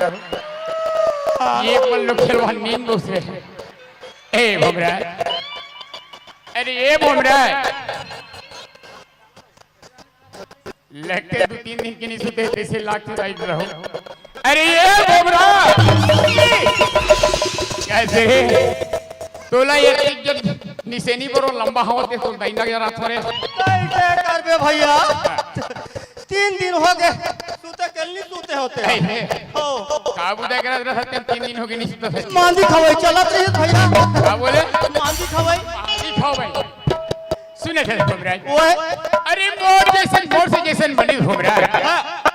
ये पल लोग खेलवा नींद दूसरे ए भमरा अरे ये भमरा लगते 2-3 दिन के नहीं सोते ऐसे लाख दाई दादा हो अरे ये भमरा कैसे तोला ये जब निसेनी बरो लंबा होते तो दाइना जरा थोड़े कैसे करबे भैया 3 दिन हो गए सूते कल नहीं सूते होते हो काबू दे कर रहा था 3 दिन हो गए नहीं सूते थे मांदी खवाई चलत रही भैया क्या बोले मांदी खवाई मांदी खाओ भाई सुने थे घुमराज ओए अरे मोर से जैसन बनी घुमराज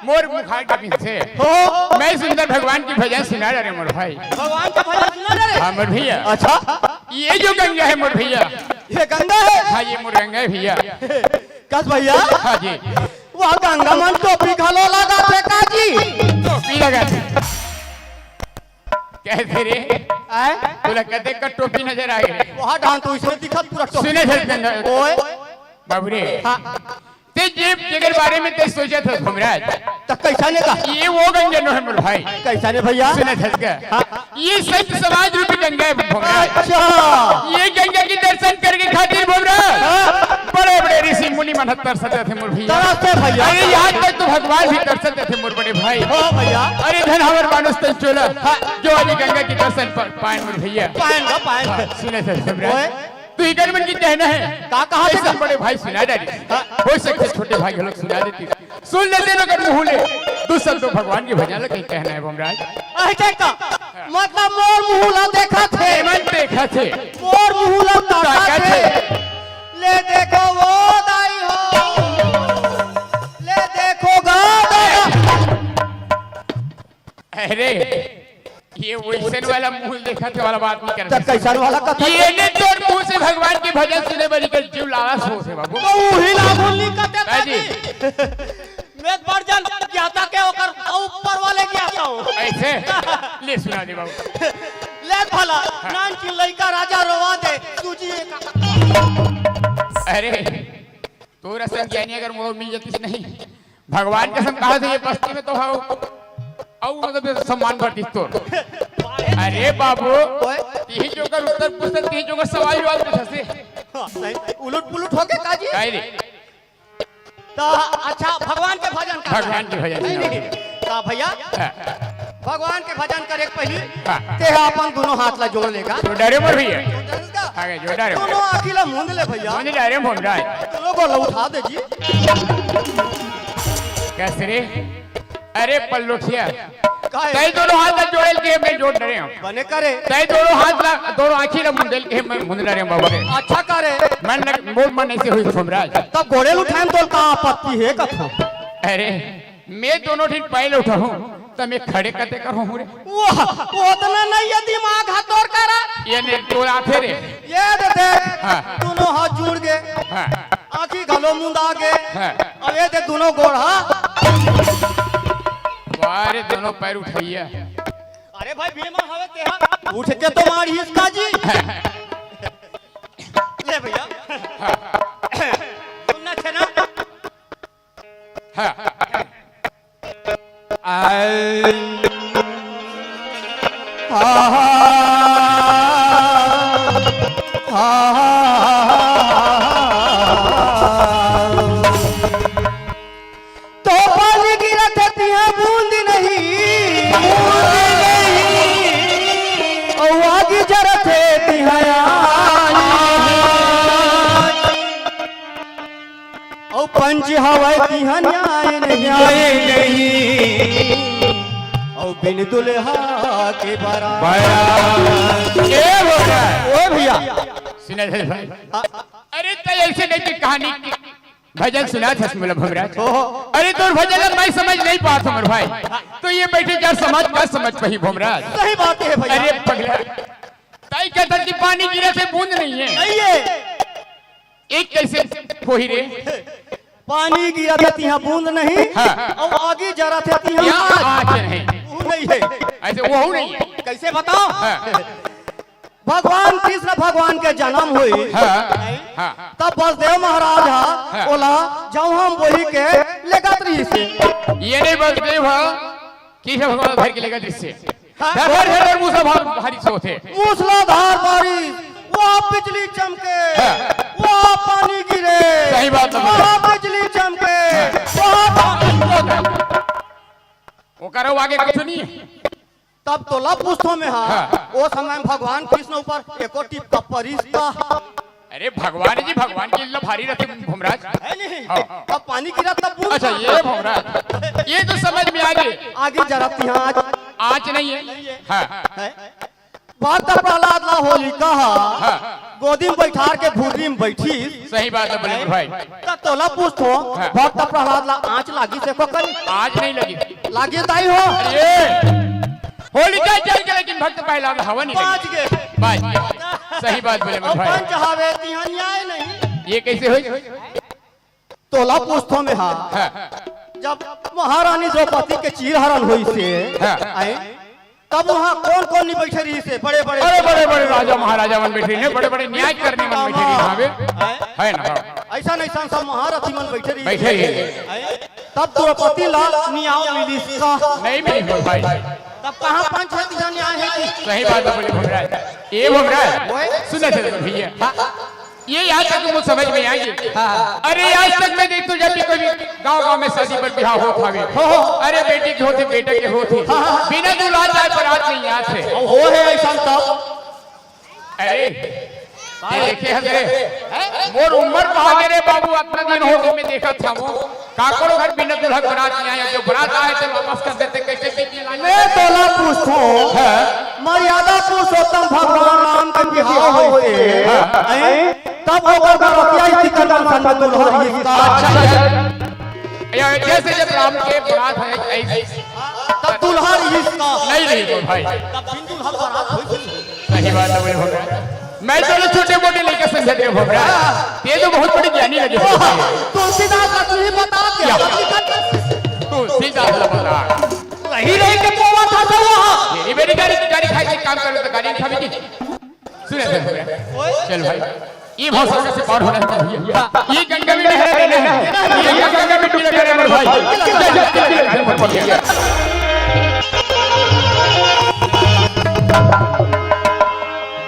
मोर मुखार के पीछे हो मैं सुंदर भगवान की भजन सुना रहे मोर भाई भगवान का भजन सुना रे हाँ मोर भैया अच्छा ये जो गंगा है मोर भैया ये गंगा है हाँ ये मोर गंगा है भैया कस भैया हाँ जी वह गंगा मन टोपी घलो लगा थे काजी टोपी लगा कैसे रे आए बोला कहते का टोपी नजर आ गई वहां डांस तो इसमें दिखत पूरा टोपी सुने थे गंगा ओए बाबू रे हाँ ते जेब जगह बारे में ते सोचा था घुमराज तो कैसा ने का ये वो गंगा नो है मोर भाई कैसा ने भैया सुने थे क्या ये सच समाज रूपी गंगा है घुमराज अच्छा ये गंगा की दर्शन करके खातिर घुमराज बड़े बड़े ऋषि मुनि मन तरसते थे मोर भैया तरसते भैया अरे यहाँ तक तो भगवान भी तरसते थे मोर बड़े भाई हो भैया अरे धन हमार मानुष तन चोला जो आज गंगा की दर्शन पाए मोर भैया पाएंगा सुने थे ओए घुमराज तू ही मन की कहना है का कहा ऐसा बड़े भाई सुना डाली हो सकते छोटे भाई लोग सुना देती सुन लेते लोग मुंह ले दूसरा तो भगवान की भजन कहीं कहना है भमराज ऐसे का मतलब मोर मुहला देखा थे मन देखा थे मोर मुहला ताका ताका थे थे। ले देखो वो दाई हो ले देखो गा अरे ये वैसन वाला मुंह देखा थे वाला बात नहीं तब कर कैसा वाला कथा ये ने तोर मुंह से भगवान की भजन सुने बड़ी कर जीव लालच हो से बाबू तो उही ना बोलनी कते काजी मैं वर्जन ज्ञाता के ओकर ऊपर वाले ज्ञाता हूं ऐसे ले सुना दे बाबू ले भला नान की लइका राजा रोवा दे तुझी अरे तोरा संग ज्ञानी अगर मोह मिल जाती नहीं भगवान कसम कहा था ये बस्ती में तो है और मतलब सम्मान बढ़ती तो अरे बाबू ती जो कर उत्तर पुस्तक ती जो कर सवाल जवाब पूछे से उलट पुलट होके काजी काय रे तो अच्छा भगवान के भजन का भगवान के भजन का भैया हाँ, भगवान के भजन करे पहले हाँ। ते अपन दोनों हाथ ला जोड़ लेगा तो डरे मर भैया आगे जो डरे दोनों आखी ला मूंद ले भैया कौन डरे मोम रहा है दोनों को उठा दे जी कैसे रे अरे पल्लोठिया काहे तई दोनों हाथ ला जोड़ल के मैं जोड़ डरे हूं बने करे तई दोनों हाथ ला दोनों आंखी ला मुंडल के मैं मुंड डरे बाबू रे अच्छा करे मन मोर मन ऐसे हुई भमराज तब घोड़े उठाएं तो का आपत्ति है कथा अरे मैं दोनों दिन पहले उठा हूं तो मैं खड़े करते कर हूं रे वाह उतना नहीं है दिमाग हाथ और करा ये ने तोरा थे रे ये दे देख हाँ। दोनों हाथ जुड़ गए हां आंखी घलो मुंद आ गए हाँ। अब ये दे दोनों गोड़ा बारे दोनों पैर उठाइया अरे भाई भीमा हवे तेहा उठ के तो मारी इसका जी ले भैया सुनना छे ना हां तो पानी गिरत तिहा बूंद नहीं और आग जरत तिहा और पंच हवा तिहा न्याय नहीं और बिन दुल्हा के बराबर ये हो रहा है ओ भैया सुना दे भाई अरे तय ऐसे नहीं कि कहानी भजन सुना था मतलब भमराज। अरे तो भजन मैं समझ नहीं पाता हमारे भाई, तो ये बैठे क्या समझ पाई भमराज। सही बात है भैया। अरे पगला ताई कहता कि पानी गिरे से बूंद नहीं है, नहीं है। एक कैसे होही रे, पानी गिरा था तिहा बूंद नहीं, हाँ। और आगे जरा था तिहा यहाँ आग। आँच नहीं, वो नहीं है। ऐसे वो नहीं है। कैसे बताओ। हाँ। भगवान कृष्ण भगवान के जन्म हुई, हाँ। तब बसदेव महाराज हाँ। बोला जब हम वही के लगत रही से। ये नहीं बोलते कृष्ण भगवान घर के लेकर दृश्य हाँ। धर मूसलाधार भारी से होते, मूसलाधार बारिश, वहाँ बिजली चमके, वहाँ पानी गिरे, सही बात है। वहाँ बिजली चमके, वहाँ वो करो आगे कुछ नहीं है। तब तोला पुस्तों में हाँ। वो समय में भगवान कृष्ण ऊपर एको टिप का परिश्ता अरे भगवान जी भगवान की लो भारी रहते भमराज। है नहीं। हाँ। तब पानी गिरा तब बूंद अच्छा ये भमराज, ये तो समझ में आ गई। आगे जरा तिहा आँच नहीं है। हाँ। भक्त प्रहलाद ला होली कहा, हाँ। गोदी में बैठार के भूरी में बैठी। सही बात है बोले भाई। तब तोला पूछो हाँ। भक्त प्रहलाद ला आँच लागी से को करी आज नहीं लगी, लागी दाई हो। ये होलिका जल के लेकिन भक्त पहला हवा नहीं बाज लगी। गए। बाज सही बात बोले और भाई। पंच हावे तिहा न्याय नहीं। ये कैसे हुई। तोला पूछो में हाँ, जब महारानी द्रौपदी के चीरहरण हुई से हाँ। आए, तब वहाँ कौन कौन नहीं बैठे रही से, बड़े बड़े अरे बड़े बड़े राजा महाराजा मन बैठे हैं, बड़े बड़े न्याय करने मन बैठे हैं यहाँ पे, है ना। ऐसा नहीं सब महारथी मन बैठे रही बैठे हैं। तब द्रौपदी ला न्याय मिली का नहीं मिली भाई। तब कहाँ पंच है तिहा न्याय है कि? सही बात है बोले भमराज। ये भमराज सुना चलो भैया, ये आज तक मुझे समझ में आई। अरे आज तक मैं देखता जब भी कोई गांव में शादी पर ब्याह होता है, अरे बेटी के होते बेटे के होते, बिना दूल्हा जाए बारात नहीं आते हो है ऐसा तब। अरे ये देखे हमारे मोर उम्र भागे रे बाबू, अपना दिन हो गए मैं देखा था वो काकरो घर बिना दूल्हा बारात नहीं आया, जो बारात आए थे वापस कर देते कैसे बीती लाने। मैं तोला पूछो मर्यादा पुरुषोत्तम भगवान राम के बिहार होते तब होकर बरतिया सिकंदर सन दुल्हन इसका। अच्छा जैसे जब राम के बारात है ऐसे तब दुल्हन इसका नहीं भाई। तब बिन दुल्हन बारात हुई। सही बात है बोले भमराज। मैं तो छोटे मोटे लेकर समझा दे भमराज, ये तो बहुत बड़ी ज्ञानी लगे। तुलसीदास का तुझे बता दिया तू सीधा बता वही रह के पोवा था तो वहाँ मेरी बेटी गाड़ी खाई के काम करो तो गाड़ी नहीं खावेगी। सुने चल भाई, ये बहुत सारा से पार होना है। ये गंगा में नहर है, ये गंगा में डूब रहे मेरे भाई।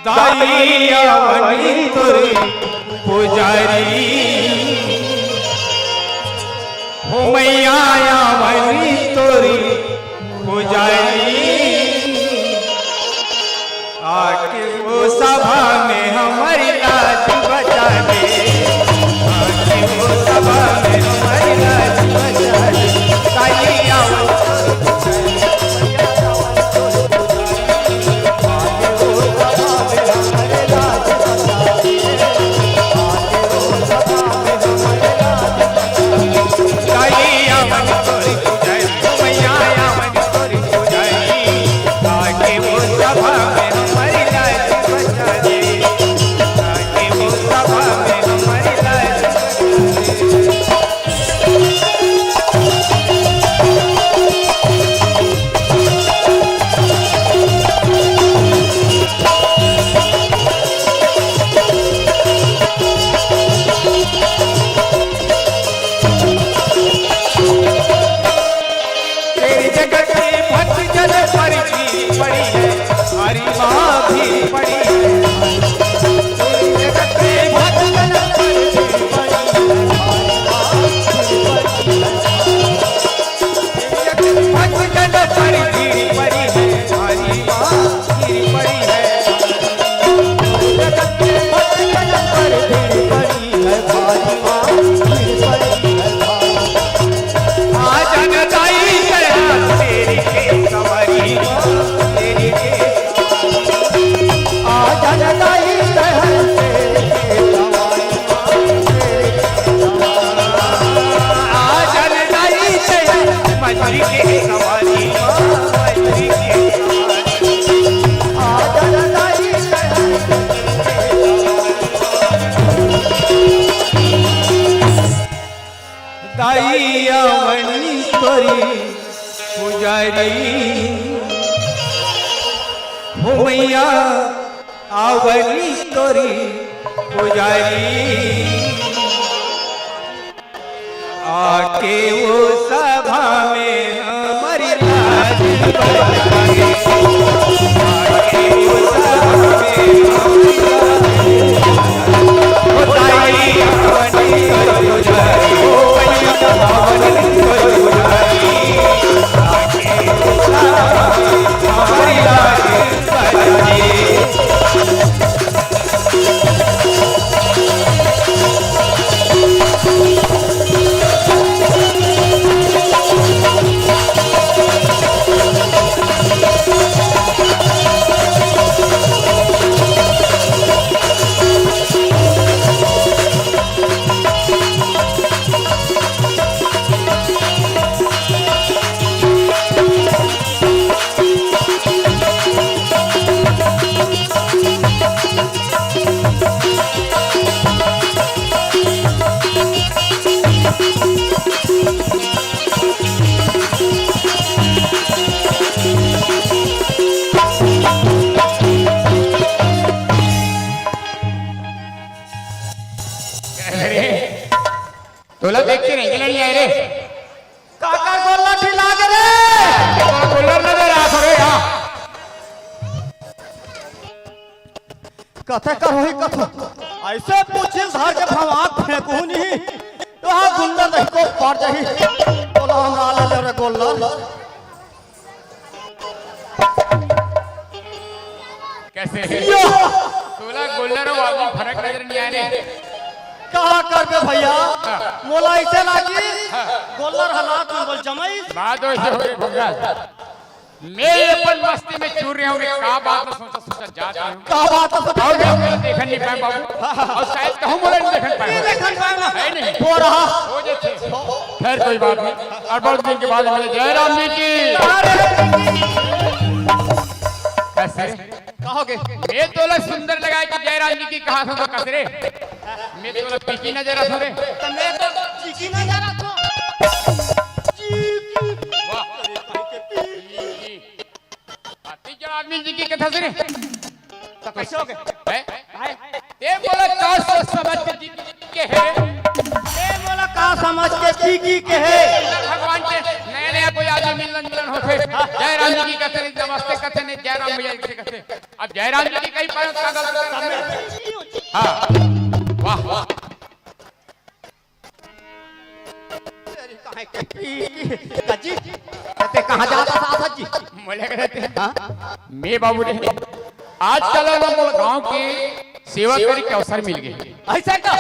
दाइया बनी तुरी पुजारी हो मैया बनी तुरी पुजारी, आके वो सभा में हमारी लाज बचा दे, आके वो सभा में हमारी लाज बचा दे। दाइया मैत्री के सवारी माँ मैत्री के दाई आवनी तोरी पुजारी हो मैया आवनी तोरी पुजारी आके वो सभा में हमारी लाज बचाए आके वो सभा में हमारी लाज आवनी तोरी पुजारी हो मैया आवनी तोरी पुजारी आके वो सभा में हमारी लाज बचाए तोला देखते नहीं नहीं आए रे काका गोला ढिला के रे गोलर नजर आ थोड़े हां कथे कर होई कथे ऐसे पूछिल धर के भवाक फेंकू नहीं वहां गुंडा नहीं को पड़ जाही बोला हमरा ले ले रे गोला कैसे तोला गोलर और आदमी फर्क नजर नहीं आए रे कहा कर बे भैया मोला ऐसे लागी गोलर हालात में बोल जमाई बात ऐसे हो गई भगरा मैं अपन मस्ती में चूर रहे होंगे का बात में सोचा सोचा जात हूं का बात है और मैं देखन नहीं पाए बाबू और शायद कहूं बोले नहीं देखन पाए देखन पाए ना है नहीं हो रहा हो जेते खैर कोई बात नहीं और बहुत दिन के बाद मिले जयराम जी की कैसे कहोगे मैं तोला सुंदर लगाए कि जयराम जी की कहा था तो कसरे मैं तोला पीकी नजर आ रे तो मैं तो चीकी ना जा रहा था वाह आती जरा आदमी जी की कथा सुने तो कैसे हो गए है ते बोला का सोच समझ के जी के है ए बोला का समझ के चीकी के है भगवान के नया नया कोई आदमी मिलन मिलन होते जयराम जी की कथे नमस्ते कथे नहीं जयराम भैया की कथे अब जयराम जी की कई पाए का गलत हां वाह वाह जी कहते कहां जाता था आफत जी बोले कहते मैं बाबू ने आज चला ना मोल गांव की सेवा करी के अवसर मिल गई ऐसा का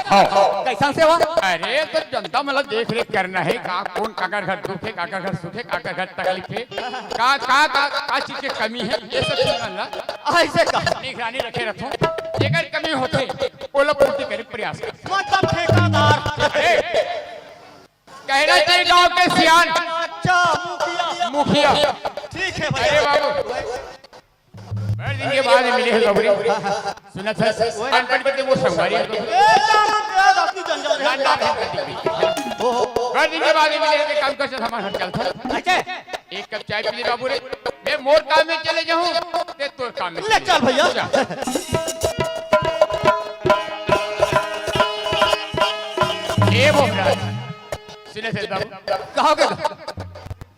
कैसा सेवा अरे तो जनता मतलब देख रेख करना है का कौन काकर घर दुखे काकर घर सुखे काकर घर तकलीफ है का चीज की कमी है ये सब जानना ऐसे का निगरानी रखे रखो जेकर कमी होते ओला पूर्ति करे प्रयास कर मतलब ठेकेदार कहना चाहिए गांव के सियान अच्छा मुखिया मुखिया ठीक है अरे भैया बाबू बड़े दिन के बाद मिले हैं गबरी सुना था अनपढ़ के वो संगवारी है बड़े दिन के बाद मिले हैं काम कर से सामान हट चलता अच्छा एक कप चाय पी ले बाबू रे मैं मोर काम में चले जाऊं ते तोर काम में ले चल भैया ए बोमराज सुने से बाबू कहोगे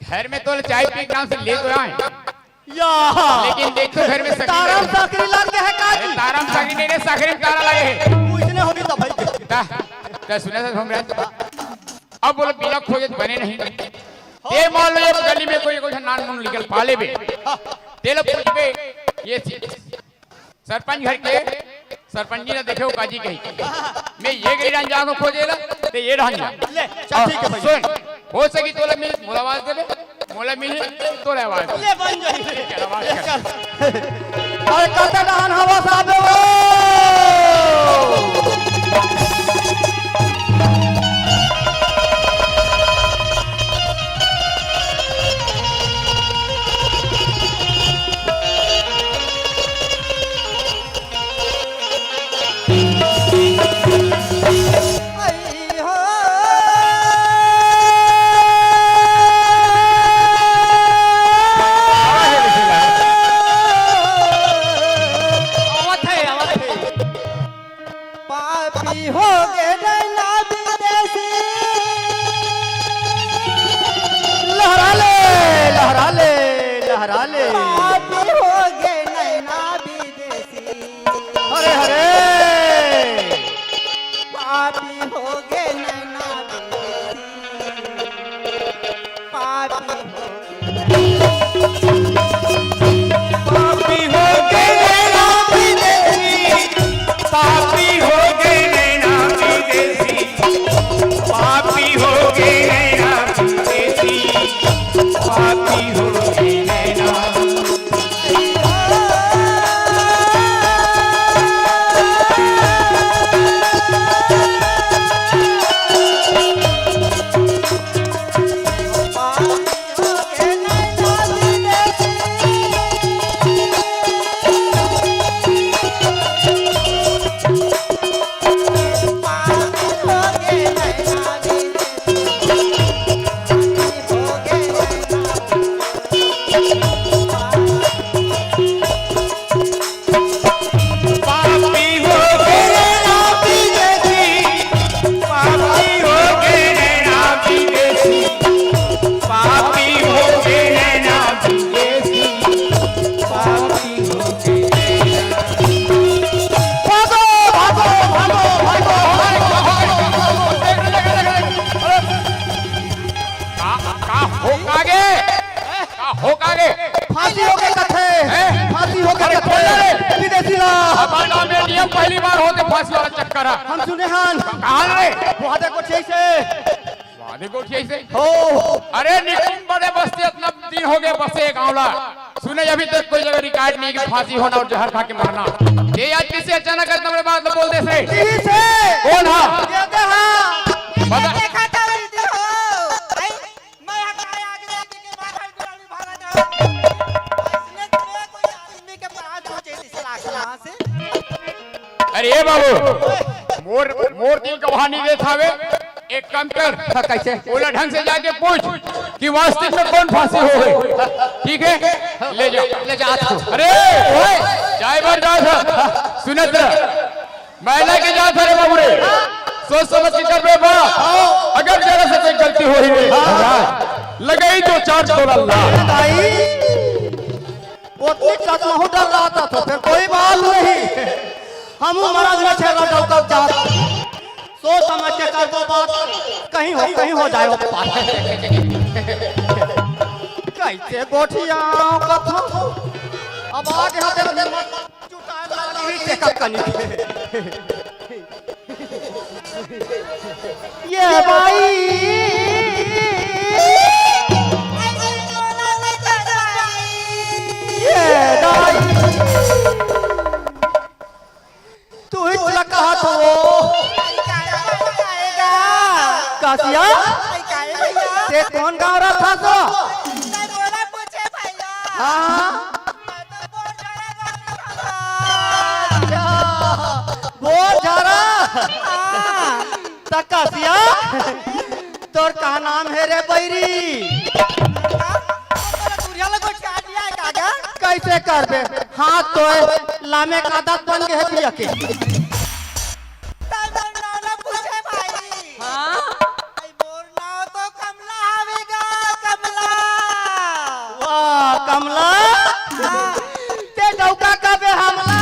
घर में तो चाय पी नाम से ले तो आए या लेकिन देखो घर में तारम साकरी लग गया है काजी तारम साकरी नहीं रे साकरी में तारा लगे है पूछने होगी तो भाई ता सुने से बोमराज अब बोलो बिना खोजे बने नहीं ये मान लो ये गली में कोई नान मुन निकल पाले बे तेल पूछबे ये सरपंच घर के सरपंच जी ने देखो काजी कही मैं ये गई रंजा को खोजेला ते ये रंजा ले चल ठीक है भाई सुन हो सकी तोला मिल मोला आवाज देबे मोला मिल तोला आवाज ले बन जाई आवाज कर अरे कते दहन हवा साहब वो पापी हो गए नैना विदेशी, पापी हो गए नैना विदेशी, पापी हो गए नैना विदेशी, पापी हो गए नैना। फांसी हो गए कथे, फांसी हो गए कथे विदेशी ला। हमारे गांव में नियम पहली बार होते फांसी वाला चक्कर है। हम सुने हन कहाँ रे वादे को से वादे को से हो। अरे निकुंज बड़े बस्ती इतना दिन हो गए बसे गाँवला सुने अभी तक कोई जगह रिकॉर्ड नहीं कि फांसी होना और जहर खा के मरना। ये आज किसी अचानक इतना बड़े बात बोल दे से कौन है बता देखा था दीदी हो आई मैं हटाए आगे जाके के बाद हर गुलामी भागा था इसने तेरे कोई आदमी के प्राण पहुंचे इस लाख से। अरे ये बाबू मोर मोर दिल का वहां नहीं देता वे एक काम कर कैसे बोला ढंग से जाके पूछ कि वास्तव में कौन फांसी हो गई। ठीक है ले जा अरे चाय बार जा सुनत मैं लेके जा रे बाबू रे सोच समझ के कर बे बा अगर जरा से कोई गलती हो ही नहीं लगाई तो चार्ज बोला भाई उतनी तक नहीं डर रहा था तो फिर कोई बात नहीं। हम महाराज में छेड़ा जाओ कब जा सोच समझ के कर दो बात कहीं हो जाए वो बात। कैसे गोठिया कथा अब आगे हाथे जुटाए लागी चेकअप करनी ये भाई तू ही बोला कहा था वो कासिया ते कौन गा रहा था तो हाँ बोल झारा कासिया तोर का नाम है रे बैरी कैसे कर बे हाथ तो लामे का दांत बन गए पिया के कमला ते डौका का बे हमला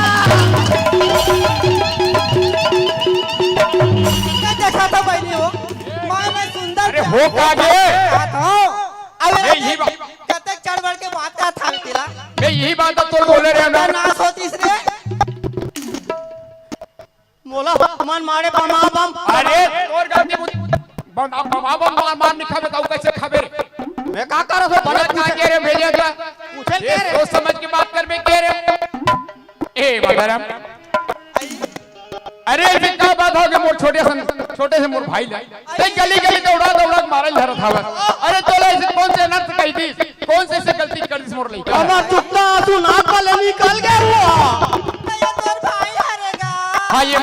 देखा था बहनी हो मैं सुंदर अरे हो कागे यही बात कतक चढ़ बढ़ के बात का थाल तेरा मैं यही बात तो बोले रे मैं ना सोचिस रे मोला मन मारे बम बम अरे तोर गलती बम मार नहीं खाबे ताऊ कैसे खाबे मैं का कर रहा बड़ा कागे रे भेजे था पूछे के रे सोच समझ के बात कर बे के रे ए बगरम अरे क्या बात हो गई मोर छोटे से मोर भाई ले ते गली गली दौड़ा मारल धरत हवा। अरे तोला ऐसे कौन से नर्स कही थी कौन से गलती कर दी मोर लइका हमार चुट्टा तू नाक वाले निकल गया हुआ तोर भाई हारेगा। हां ये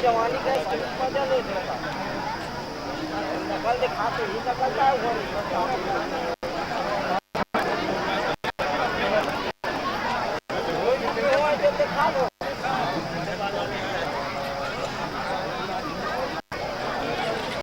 जवानी का मजा ले नकल दिखाते ही नकल